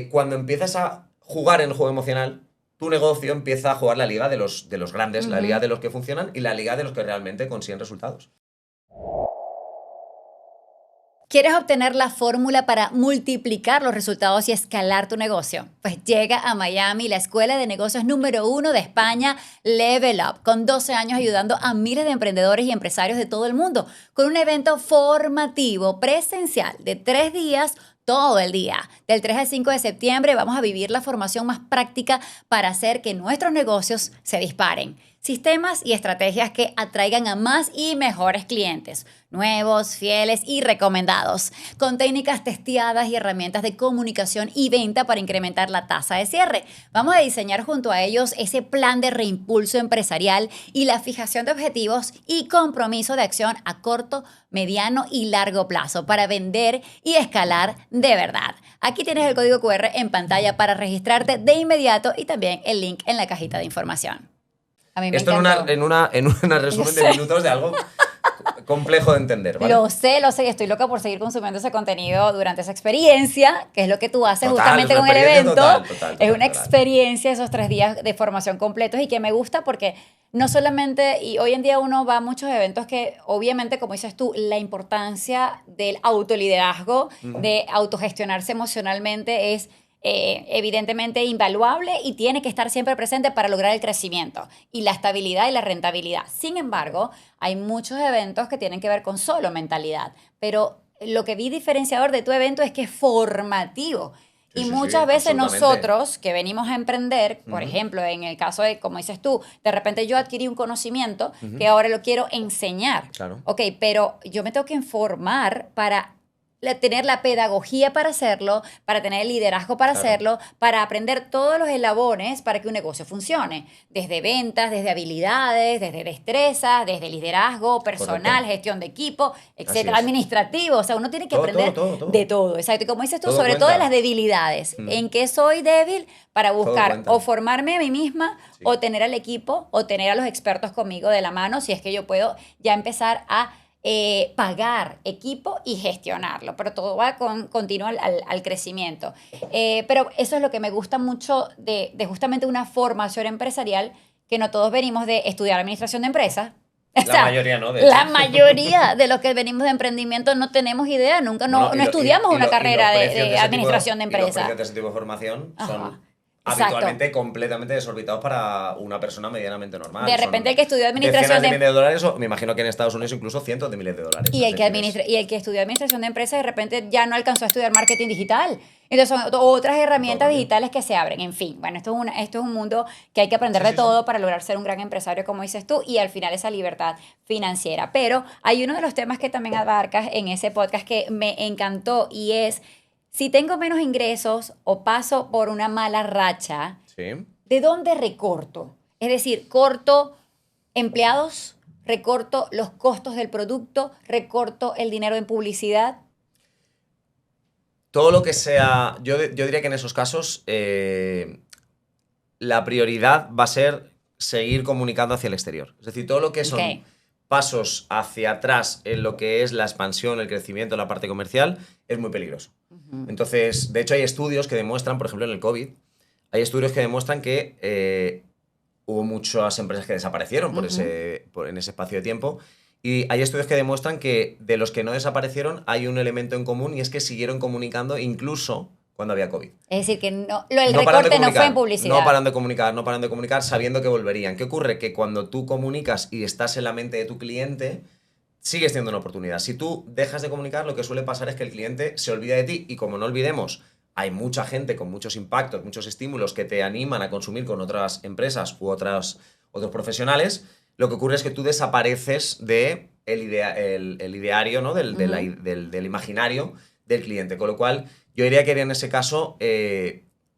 S1: cuando empiezas a jugar en el juego emocional, tu negocio empieza a jugar la liga de los grandes, la liga de los que funcionan y la liga de los que realmente consiguen resultados.
S2: ¿Quieres obtener la fórmula para multiplicar los resultados y escalar tu negocio? Pues llega a Miami la escuela de negocios número 1 de España, Level Up, con 12 años ayudando a miles de emprendedores y empresarios de todo el mundo, con un evento formativo presencial de 3 días, todo el día. Del 3 al 5 de septiembre vamos a vivir la formación más práctica para hacer que nuestros negocios se disparen. Sistemas y estrategias que atraigan a más y mejores clientes, nuevos, fieles y recomendados, con técnicas testeadas y herramientas de comunicación y venta para incrementar la tasa de cierre. Vamos a diseñar junto a ellos ese plan de reimpulso empresarial y la fijación de objetivos y compromiso de acción a corto, mediano y largo plazo para vender y escalar de verdad. Aquí tienes el código QR en pantalla para registrarte de inmediato y también el link en la cajita de información. A mí me
S1: Esto
S2: encantó.
S1: en una resumen de minutos de algo complejo de entender, ¿vale?
S2: Lo sé y estoy loca por seguir consumiendo ese contenido durante esa experiencia, que es lo que tú haces
S1: Total,
S2: justamente
S1: es
S2: con
S1: una
S2: el
S1: experiencia
S2: evento.
S1: total,
S2: Es una experiencia, esos 3 días de formación completos y que me gusta porque no solamente, y hoy en día uno va a muchos eventos que obviamente, como dices tú, la importancia del autoliderazgo, de autogestionarse emocionalmente es evidentemente invaluable y tiene que estar siempre presente para lograr el crecimiento y la estabilidad y la rentabilidad. Sin embargo, hay muchos eventos que tienen que ver con solo mentalidad, pero lo que vi diferenciador de tu evento es que es formativo. Y muchas veces nosotros que venimos a emprender, por ejemplo, en el caso de, como dices tú, de repente yo adquirí un conocimiento que ahora lo quiero enseñar.
S1: Claro.
S2: Ok, pero yo me tengo que informar para tener la pedagogía para hacerlo, para tener el liderazgo para hacerlo, para aprender todos los eslabones para que un negocio funcione. Desde ventas, desde habilidades, desde destrezas, desde liderazgo personal, gestión de equipo, etcétera, administrativo. O sea, uno tiene que aprender
S1: todo.
S2: de todo. Exacto. Y como dices tú,
S1: Todo
S2: sobre
S1: cuenta.
S2: todo de las debilidades. ¿En qué soy débil? Para buscar o formarme a mí misma o tener al equipo o tener a los expertos conmigo de la mano si es que yo puedo ya empezar a pagar equipo y gestionarlo, pero todo va continuo al crecimiento. Pero eso es lo que me gusta mucho de justamente una formación empresarial, que no todos venimos de estudiar administración de empresas.
S1: La mayoría no, de
S2: La
S1: hecho.
S2: mayoría de los que venimos de emprendimiento no tenemos idea, nunca no estudiamos una carrera de administración de empresas.
S1: Y los precios de ese tipo de formación son
S2: Exacto.
S1: habitualmente completamente desorbitados para una persona medianamente normal.
S2: De repente el que estudió administración
S1: decenas de miles de dólares, o me imagino que en Estados Unidos incluso cientos de miles de dólares.
S2: Y el que estudió administración de empresas de repente ya no alcanzó a estudiar marketing digital. Entonces son otras herramientas digitales que se abren. En fin, bueno, esto es un mundo que hay que aprender de todo para lograr ser un gran empresario, como dices tú, y al final esa libertad financiera. Pero hay uno de los temas que también abarcas en ese podcast que me encantó y es, si tengo menos ingresos o paso por una mala racha, ¿de dónde recorto? Es decir, corto empleados, recorto los costos del producto, recorto el dinero en publicidad.
S1: Todo lo que sea, yo diría que en esos casos la prioridad va a ser seguir comunicando hacia el exterior. Es decir, todo lo que son pasos hacia atrás en lo que es la expansión, el crecimiento, la parte comercial, es muy peligroso. Entonces, de hecho hay estudios que demuestran, por ejemplo en el COVID, hay estudios que demuestran que hubo muchas empresas que desaparecieron en ese espacio de tiempo. Y hay estudios que demuestran que de los que no desaparecieron hay un elemento en común y es que siguieron comunicando incluso cuando había COVID.
S2: Es decir, que no, el
S1: No paran de
S2: recorte no fue
S1: comunicar,
S2: en publicidad.
S1: no paran de comunicar sabiendo que volverían. ¿Qué ocurre? Que cuando tú comunicas y estás en la mente de tu cliente, sigues teniendo una oportunidad. Si tú dejas de comunicar, lo que suele pasar es que el cliente se olvida de ti y como no olvidemos, hay mucha gente con muchos impactos, muchos estímulos que te animan a consumir con otras empresas u otros profesionales, lo que ocurre es que tú desapareces de el ideario, ¿no? del imaginario del cliente. Con lo cual, yo diría que en ese caso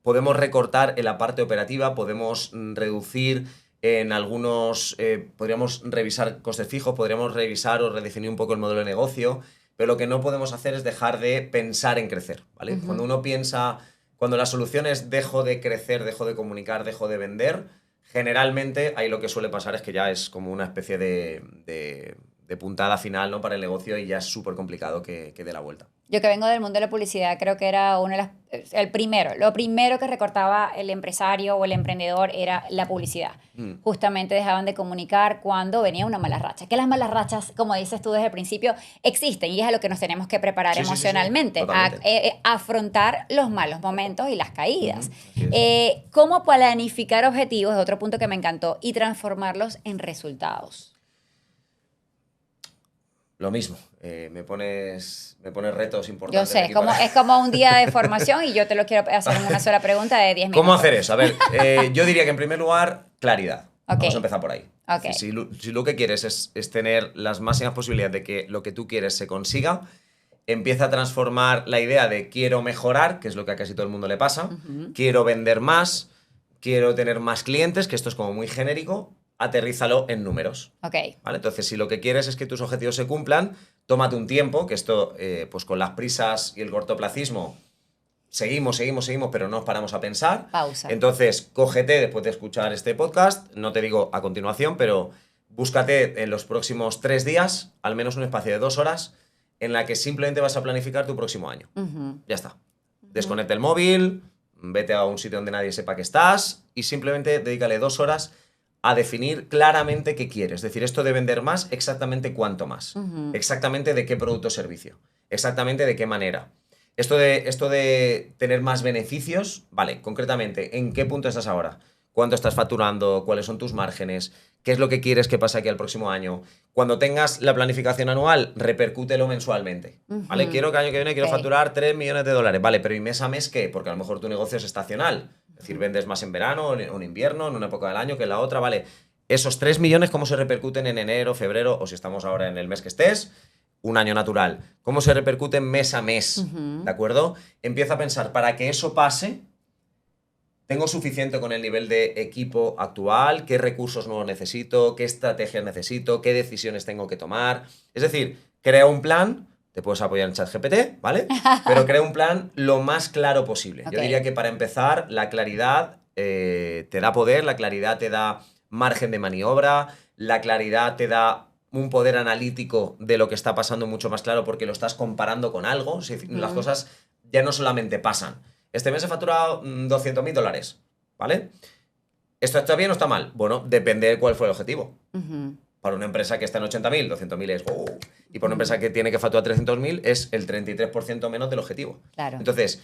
S1: podemos recortar en la parte operativa, podemos reducir en algunos, podríamos revisar costes fijos, podríamos revisar o redefinir un poco el modelo de negocio, pero lo que no podemos hacer es dejar de pensar en crecer, ¿vale? Cuando uno piensa, cuando la solución es dejo de crecer, dejo de comunicar, dejo de vender, generalmente ahí lo que suele pasar es que ya es como una especie de puntada final, ¿no? Para el negocio y ya es súper complicado que dé la vuelta.
S2: Yo que vengo del mundo de la publicidad, creo que era lo primero que recortaba el empresario o el emprendedor era la publicidad. Justamente dejaban de comunicar cuando venía una mala racha. Que las malas rachas, como dices tú desde el principio, existen y es a lo que nos tenemos que preparar emocionalmente, a afrontar los malos momentos y las caídas. ¿Cómo planificar objetivos? Es otro punto que me encantó, y transformarlos en resultados.
S1: Lo mismo, me pones retos importantes.
S2: Yo sé, es como un día de formación y yo te lo quiero hacer en una sola pregunta de 10 minutos.
S1: ¿Cómo hacer eso? A ver, yo diría que en primer lugar, claridad.
S2: Okay.
S1: Vamos a empezar por ahí.
S2: Okay.
S1: Si lo que quieres es tener las máximas posibilidades de que lo que tú quieres se consiga, empieza a transformar la idea de quiero mejorar, que es lo que a casi todo el mundo le pasa, quiero vender más, quiero tener más clientes, que esto es como muy genérico, aterrízalo en números.
S2: Okay.
S1: ¿Vale? Entonces, si lo que quieres es que tus objetivos se cumplan, tómate un tiempo, que esto, pues con las prisas y el cortoplacismo, seguimos, pero no nos paramos a pensar.
S2: Pausa.
S1: Entonces, cógete después de escuchar este podcast, no te digo a continuación, pero búscate en los próximos 3 días, al menos un espacio de 2 horas, en la que simplemente vas a planificar tu próximo año. Ya está. Desconecta el móvil, vete a un sitio donde nadie sepa que estás y simplemente dedícale 2 horas a definir claramente qué quieres. Es decir, esto de vender más, exactamente cuánto más. Exactamente de qué producto o servicio. Exactamente de qué manera. Esto de tener más beneficios, vale, concretamente, ¿en qué punto estás ahora? ¿Cuánto estás facturando? ¿Cuáles son tus márgenes? ¿Qué es lo que quieres que pase aquí al próximo año? Cuando tengas la planificación anual, repercútelo mensualmente. ¿Vale? Quiero que el año que viene quiero facturar 3 millones de dólares. Vale, pero ¿y mes a mes qué? Porque a lo mejor tu negocio es estacional. Es decir, vendes más en verano, en invierno, en una época del año que en la otra, ¿vale? Esos 3 millones, ¿cómo se repercuten en enero, febrero, o si estamos ahora en el mes que estés, un año natural? ¿Cómo se repercuten mes a mes? ¿De acuerdo? Empieza a pensar, para que eso pase, ¿tengo suficiente con el nivel de equipo actual? ¿Qué recursos nuevos necesito? ¿Qué estrategias necesito? ¿Qué decisiones tengo que tomar? Es decir, crea un plan. Te puedes apoyar en ChatGPT, ¿vale? Pero crea un plan lo más claro posible. Yo diría que para empezar, la claridad te da poder, la claridad te da margen de maniobra, la claridad te da un poder analítico de lo que está pasando mucho más claro porque lo estás comparando con algo. Las cosas ya no solamente pasan. Este mes he facturado $200.000, ¿vale? ¿Esto está bien o está mal? Bueno, depende de cuál fue el objetivo. Para una empresa que está en 80.000, 200.000 es wow. Y para una empresa que tiene que facturar 300.000 es el 33% menos del objetivo.
S2: Claro.
S1: Entonces,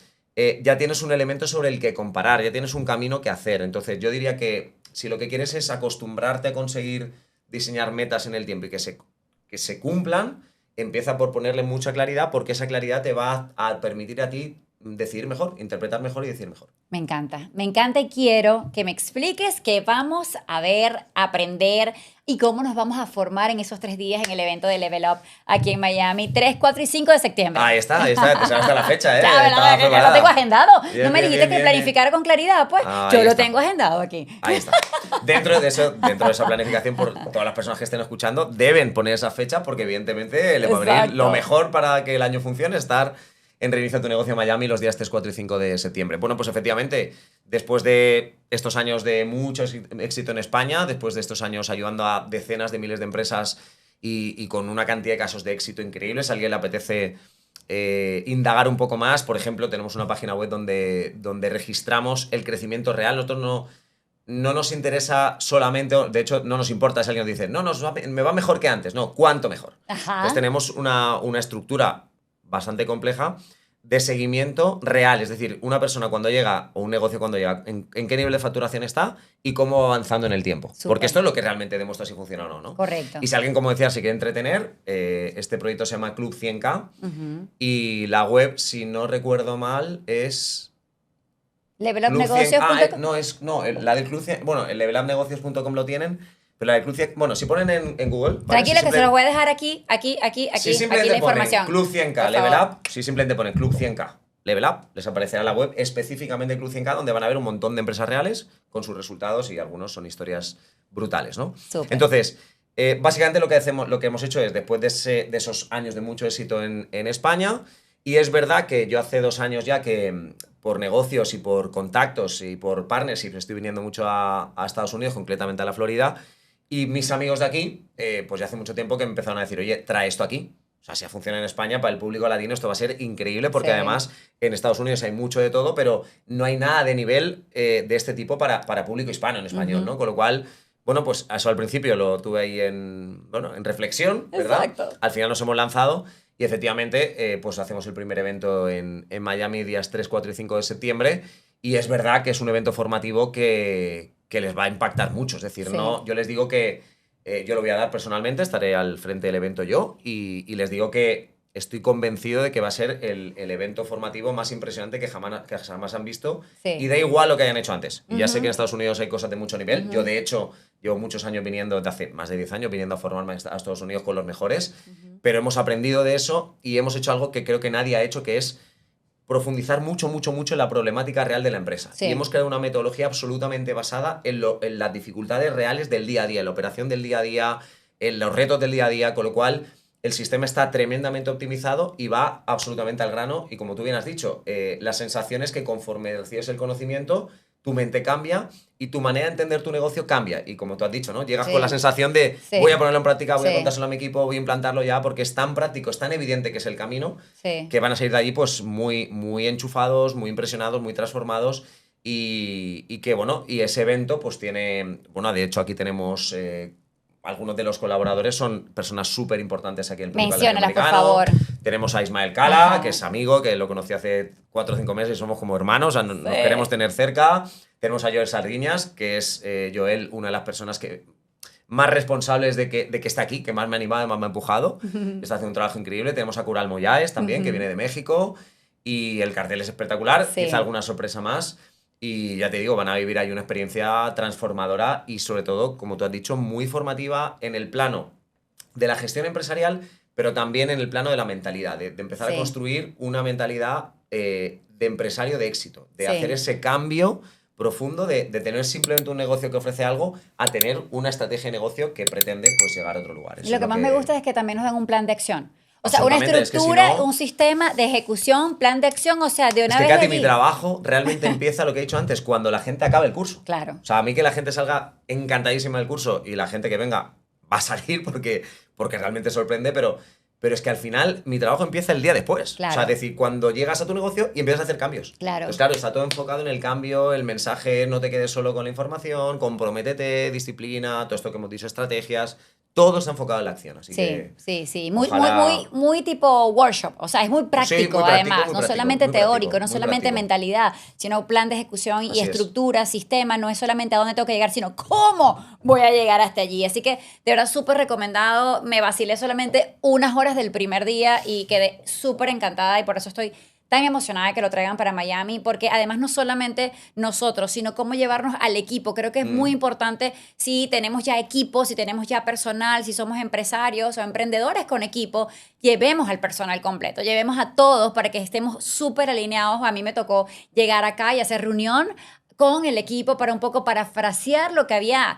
S1: ya tienes un elemento sobre el que comparar, ya tienes un camino que hacer. Entonces, yo diría que si lo que quieres es acostumbrarte a conseguir diseñar metas en el tiempo y que se cumplan, empieza por ponerle mucha claridad porque esa claridad te va a permitir a ti decidir mejor, interpretar mejor y decir mejor.
S2: Me encanta y quiero que me expliques qué vamos a ver, aprender y cómo nos vamos a formar en esos 3 días en el evento de Level Up aquí en Miami, 3, 4 y 5 de septiembre.
S1: Ahí está, te sabes hasta la fecha, ¿eh?
S2: Claro, ya lo tengo agendado.
S1: Bien,
S2: no me dijiste que planificara con claridad, pues yo lo tengo agendado aquí.
S1: Ahí está. Dentro de esa planificación, por todas las personas que estén escuchando, deben poner esa fecha porque evidentemente le va a venir lo mejor para que el año funcione, estar en Reinicia tu negocio en Miami los días 3, 4 y 5 de septiembre. Bueno, pues efectivamente, después de estos años de mucho éxito en España, después de estos años ayudando a decenas de miles de empresas y con una cantidad de casos de éxito increíbles, a alguien le apetece indagar un poco más. Por ejemplo, tenemos una página web donde registramos el crecimiento real. Nosotros no nos interesa solamente, de hecho, no nos importa si alguien nos dice, no, me va mejor que antes. No, ¿cuánto mejor?
S2: Ajá.
S1: Entonces tenemos una estructura bastante compleja de seguimiento real. Es decir, una persona cuando llega, o un negocio cuando llega, en qué nivel de facturación está y cómo va avanzando en el tiempo.
S2: Súper.
S1: Porque esto es lo que realmente demuestra si funciona o no, ¿no?
S2: Correcto.
S1: Y si alguien, como decía, se quiere entretener, este proyecto se llama Club 100K y la web, si no recuerdo mal, es...
S2: Levelupnegocios.com.
S1: La del Club 100, bueno, el levelupnegocios.com lo tienen, pero la del Club 100, bueno, si ponen en Google...
S2: Tranquila, que se los voy a dejar aquí,
S1: si
S2: aquí
S1: simplemente
S2: la información.
S1: Club 100K Level Up, si simplemente ponen Club 100K Level Up, les aparecerá la web específicamente Club 100K, donde van a ver un montón de empresas reales con sus resultados y algunos son historias brutales, ¿no?
S2: Súper.
S1: Entonces, básicamente lo que hemos hecho es, después de esos años de mucho éxito en España, y es verdad que yo hace 2 años ya que por negocios y por contactos y por partnerships estoy viniendo mucho a Estados Unidos, concretamente a la Florida, y mis amigos de aquí, pues ya hace mucho tiempo que me empezaron a decir, oye, trae esto aquí. O sea, si funciona en España, para el público latino esto va a ser increíble porque además en Estados Unidos hay mucho de todo, pero no hay nada de nivel de este tipo para público hispano en español, ¿no? Con lo cual, bueno, pues eso al principio lo tuve ahí en reflexión, ¿verdad?
S2: Exacto.
S1: Al final nos hemos lanzado y efectivamente pues hacemos el primer evento en Miami días 3, 4 y 5 de septiembre y es verdad que es un evento formativo que les va a impactar mucho. Es decir, no, yo les digo que yo lo voy a dar personalmente, estaré al frente del evento yo y les digo que estoy convencido de que va a ser el evento formativo más impresionante que jamás han visto y da igual lo que hayan hecho antes. Y ya sé que en Estados Unidos hay cosas de mucho nivel. Yo, de hecho, llevo muchos años viniendo, desde hace más de 10 años, viniendo a formarme a Estados Unidos con los mejores, pero hemos aprendido de eso y hemos hecho algo que creo que nadie ha hecho, que es profundizar mucho en la problemática real de la empresa. Y hemos creado una metodología absolutamente basada en las dificultades reales del día a día, en la operación del día a día, en los retos del día a día, con lo cual el sistema está tremendamente optimizado y va absolutamente al grano. Y como tú bien has dicho, la sensación es que conforme recibes el conocimiento, tu mente cambia y tu manera de entender tu negocio cambia. Y como tú has dicho, ¿no? Llegas con la sensación de voy a ponerlo en práctica, voy a contárselo a mi equipo, voy a implantarlo ya, porque es tan práctico, es tan evidente que es el camino, que van a salir de allí pues muy enchufados, muy impresionados, muy transformados. Y que, bueno, y ese evento pues tiene... Bueno, de hecho aquí tenemos... algunos de los colaboradores son personas súper importantes aquí en el público
S2: latinoamericano.
S1: Menciónalas, por favor. Tenemos a Ismael Cala, que es amigo, que lo conocí hace 4 o 5 meses y somos como hermanos, o sea, nos queremos tener cerca. Tenemos a Joel Sardiñas, que es Joel, una de las personas que más responsables de que esté aquí, que más me ha animado, más me ha empujado. Está haciendo un trabajo increíble. Tenemos a Cural Moyaes también, que viene de México. Y el cartel es espectacular. Quizá alguna sorpresa más. Y ya te digo, van a vivir ahí una experiencia transformadora y sobre todo, como tú has dicho, muy formativa en el plano de la gestión empresarial, pero también en el plano de la mentalidad, de empezar a construir una mentalidad de empresario de éxito, de hacer ese cambio profundo de tener simplemente un negocio que ofrece algo a tener una estrategia de negocio que pretende pues llegar a otro lugar.
S2: Y lo que más me gusta es que también nos dan un plan de acción. O sea, una estructura,
S1: es que
S2: un sistema de ejecución, plan de acción, o sea, de una vez
S1: Katy, mi trabajo realmente empieza, lo que he dicho antes, cuando la gente acabe el curso.
S2: Claro.
S1: O sea, a mí que la gente salga encantadísima del curso y la gente que venga va a salir porque realmente sorprende, pero es que al final mi trabajo empieza el día después.
S2: Claro.
S1: O sea, es decir, cuando llegas a tu negocio y empiezas a hacer cambios.
S2: Claro.
S1: Pues claro, está todo enfocado en el cambio, el mensaje, no te quedes solo con la información, comprométete, disciplina, todo esto que hemos dicho, estrategias. Todo está enfocado en la acción, así que...
S2: Sí. Muy tipo workshop. O sea, es muy práctico, además. No solamente teórico, no solamente mentalidad, sino plan de ejecución y estructura, sistema. No es solamente a dónde tengo que llegar, sino cómo voy a llegar hasta allí. Así que, de verdad, súper recomendado. Me vacilé solamente unas horas del primer día y quedé súper encantada y por eso estoy tan emocionada de que lo traigan para Miami, porque además no solamente nosotros, sino cómo llevarnos al equipo. Creo que es muy importante si tenemos ya equipos, si tenemos ya personal, si somos empresarios o emprendedores con equipo, llevemos al personal completo, llevemos a todos para que estemos súper alineados. A mí me tocó llegar acá y hacer reunión con el equipo para un poco parafrasear lo que había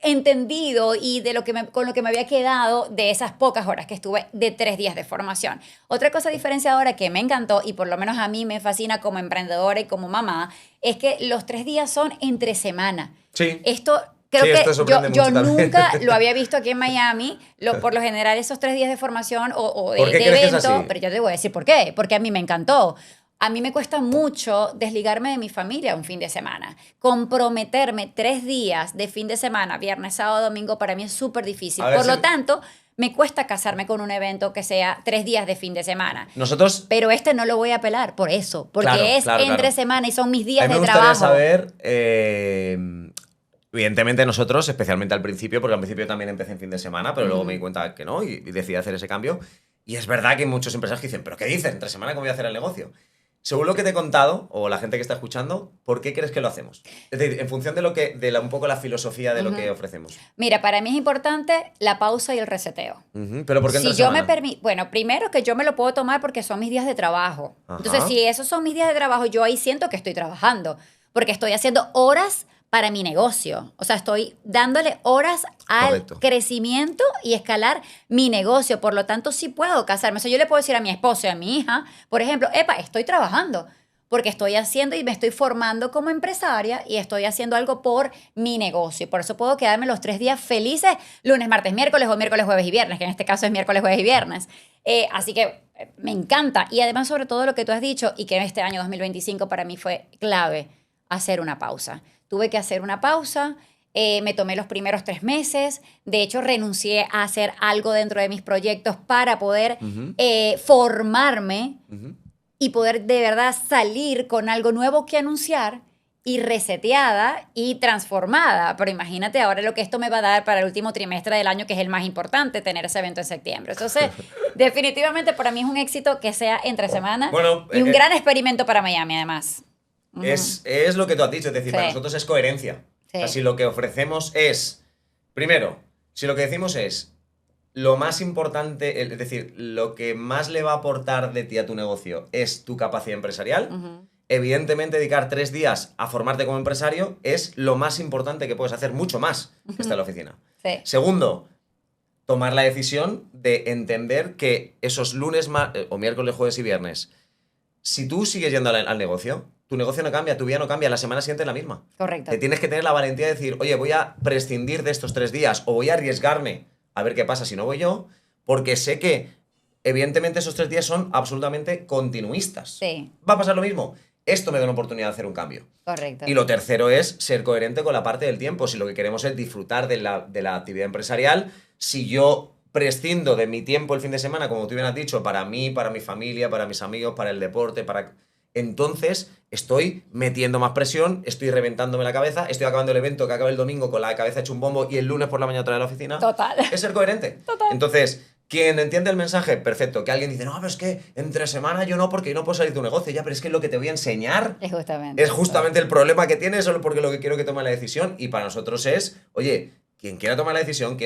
S2: entendido y de con lo que me había quedado de esas pocas horas que estuve de 3 días de formación. Otra cosa diferenciadora que me encantó y por lo menos a mí me fascina como emprendedora y como mamá es que los 3 días son entre semana.
S1: Sí.
S2: Esto... Creo que yo nunca lo había visto aquí en Miami. Por lo general, esos 3 días de formación o de evento. Pero yo te voy a decir por qué. Porque a mí me encantó. a mí me cuesta mucho desligarme de mi familia un fin de semana. Comprometerme 3 días de fin de semana, viernes, sábado, domingo, para mí es súper difícil. Por lo tanto, me cuesta casarme con un evento que sea 3 días de fin de semana.
S1: Nosotros...
S2: Pero no lo voy a apelar por eso, porque entre semana y son mis días de trabajo.
S1: A mí me gustaría saber... evidentemente nosotros, especialmente al principio, porque al principio también empecé en fin de semana, pero luego me di cuenta que no y decidí hacer ese cambio. Y es verdad que hay muchos empresarios que dicen, ¿pero qué dices? ¿Entre semana cómo voy a hacer el negocio? Según lo que te he contado, o la gente que está escuchando, ¿por qué crees que lo hacemos? Es decir, en función de un poco la filosofía de lo que ofrecemos.
S2: Mira, para mí es importante la pausa y el reseteo.
S1: ¿Pero por qué entre semana?
S2: Si yo me permito... Bueno, primero que yo me lo puedo tomar porque son mis días de trabajo.
S1: Ajá.
S2: Entonces, si esos son mis días de trabajo, yo ahí siento que estoy trabajando. Porque estoy haciendo horas para mi negocio. O sea, estoy dándole horas al crecimiento y escalar mi negocio. Por lo tanto, sí puedo casarme. O sea, yo le puedo decir a mi esposo y a mi hija, por ejemplo, epa, estoy trabajando porque estoy haciendo y me estoy formando como empresaria y estoy haciendo algo por mi negocio. Por eso puedo quedarme los 3 días felices, lunes, martes, miércoles o miércoles, jueves y viernes, que en este caso es miércoles, jueves y viernes. Así que me encanta. Y además, sobre todo lo que tú has dicho y que este año 2025 para mí fue clave, hacer una pausa. Tuve que hacer una pausa, me tomé los primeros 3 meses, de hecho renuncié a hacer algo dentro de mis proyectos para poder formarme y poder de verdad salir con algo nuevo que anunciar y reseteada y transformada. Pero imagínate ahora lo que esto me va a dar para el último trimestre del año, que es el más importante, tener ese evento en septiembre. Entonces, definitivamente para mí es un éxito que sea entre semana y un gran experimento para Miami además.
S1: Es lo que tú has dicho, es decir, para nosotros es coherencia. O sea, si lo que ofrecemos es, primero, si lo que decimos es lo más importante, es decir, lo que más le va a aportar de ti a tu negocio es tu capacidad empresarial, evidentemente dedicar 3 días a formarte como empresario es lo más importante que puedes hacer, mucho más que estar en la oficina. Segundo, tomar la decisión de entender que esos lunes o miércoles, jueves y viernes, si tú sigues yendo al negocio, tu negocio no cambia, tu vida no cambia, la semana siguiente es la misma.
S2: Correcto.
S1: Te tienes que tener la valentía de decir, oye, voy a prescindir de estos 3 días o voy a arriesgarme a ver qué pasa si no voy yo, porque sé que evidentemente esos 3 días son absolutamente continuistas.
S2: Sí.
S1: Va a pasar lo mismo. Esto me da una oportunidad de hacer un cambio.
S2: Correcto.
S1: Y lo tercero es ser coherente con la parte del tiempo. Si lo que queremos es disfrutar de la actividad empresarial, si yo prescindo de mi tiempo el fin de semana, como tú bien has dicho, para mí, para mi familia, para mis amigos, para el deporte, entonces estoy metiendo más presión, estoy reventándome la cabeza, estoy acabando el evento que acaba el domingo con la cabeza hecha un bombo y el lunes por la mañana otra vez a la oficina.
S2: Total.
S1: Es ser coherente.
S2: Total.
S1: Entonces, quien entiende el mensaje, perfecto. Que alguien dice, no, pero es que entre semana yo no, porque no puedo salir de tu negocio. Ya, pero es que lo que te voy a enseñar es justamente el problema que tienes, solo porque lo que quiero que tome la decisión. Y para nosotros es, oye, quien quiera tomar la decisión,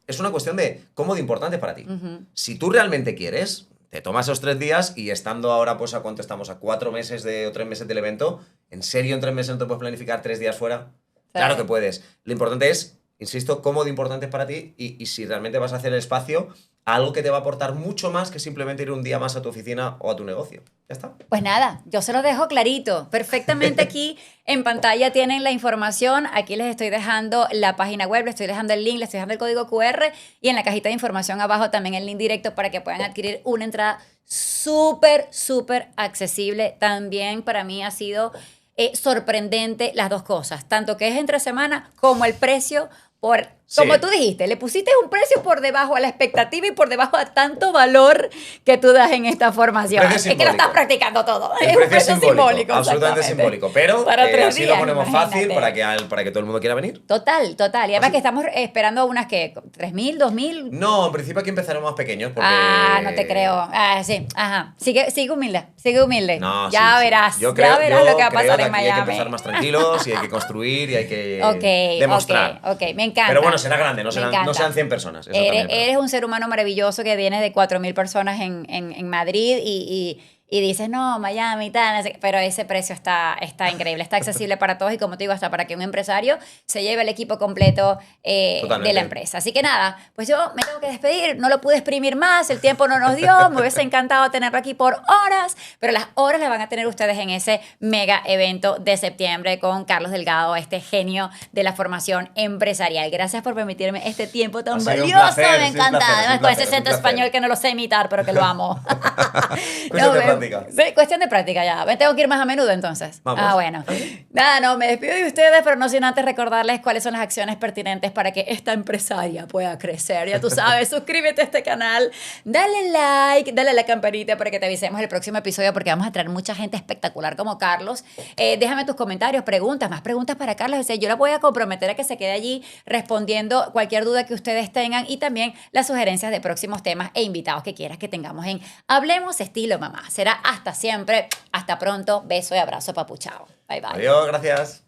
S1: es una cuestión de cómo de importante para ti. Si tú realmente quieres, te tomas esos 3 días y estando ahora, pues, ¿a cuánto estamos? ¿A 4 meses o 3 meses del evento? ¿En serio en 3 meses no te puedes planificar 3 días fuera? Sí. Claro que puedes. Lo importante es, insisto, cómo de importante es para ti y si realmente vas a hacer el espacio a algo que te va a aportar mucho más que simplemente ir un día más a tu oficina o a tu negocio. ¿Ya está?
S2: Pues nada, yo se lo dejo clarito. Perfectamente aquí en pantalla tienen la información. Aquí les estoy dejando la página web, les estoy dejando el link, les estoy dejando el código QR y en la cajita de información abajo también el link directo para que puedan adquirir una entrada súper, súper accesible. También para mí ha sido sorprendente las dos cosas, tanto que es entre semana como el precio como tú dijiste, le pusiste un precio por debajo a la expectativa y por debajo a tanto valor que tú das en esta formación. Es que lo estás practicando todo.
S1: Es un precio simbólico. Absolutamente simbólico. Pero así lo ponemos fácil para que todo el mundo quiera venir.
S2: Total. Y además que estamos esperando unas que 3.000, 2.000.
S1: No, en principio aquí empezaremos más pequeños. Porque...
S2: no te creo. Sí, ajá. Sigue humilde.
S1: No,
S2: ya verás. Ya verás lo que va a pasar en Miami.
S1: Hay que empezar más tranquilos y hay que construir y hay que demostrar.
S2: Ok, me encanta.
S1: Pero bueno, será grande, no sean 100 personas.
S2: Eres un ser humano maravilloso que viene de 4.000 personas en Madrid y dices, no, Miami y tal, no sé, pero ese precio está increíble, está accesible para todos y como te digo, hasta para que un empresario se lleve el equipo completo de la empresa. Así que nada, pues yo me tengo que despedir, no lo pude exprimir más, el tiempo no nos dio, me hubiese encantado tenerlo aquí por horas, pero las horas las van a tener ustedes en ese mega evento de septiembre con Carlos Delgado, este genio de la formación empresarial. Gracias por permitirme este tiempo tan valioso, me encanta. Además con ese acento español que no lo sé imitar, pero que lo amo.
S1: Nos vemos. práctica.
S2: Sí, cuestión de práctica ya. Me tengo que ir más a menudo entonces.
S1: Vamos.
S2: Ah, bueno. Nada, no, me despido de ustedes, pero no sin antes recordarles cuáles son las acciones pertinentes para que esta empresaria pueda crecer. Ya tú sabes, suscríbete a este canal, dale like, dale a la campanita para que te avisemos el próximo episodio porque vamos a traer mucha gente espectacular como Carlos. Déjame tus comentarios, preguntas, más preguntas para Carlos. O sea, yo la voy a comprometer a que se quede allí respondiendo cualquier duda que ustedes tengan y también las sugerencias de próximos temas e invitados que quieras que tengamos en Hablemos Estilo Mamá. Será hasta siempre. Hasta pronto. Beso y abrazo papuchao. Bye, bye.
S1: Adiós, gracias.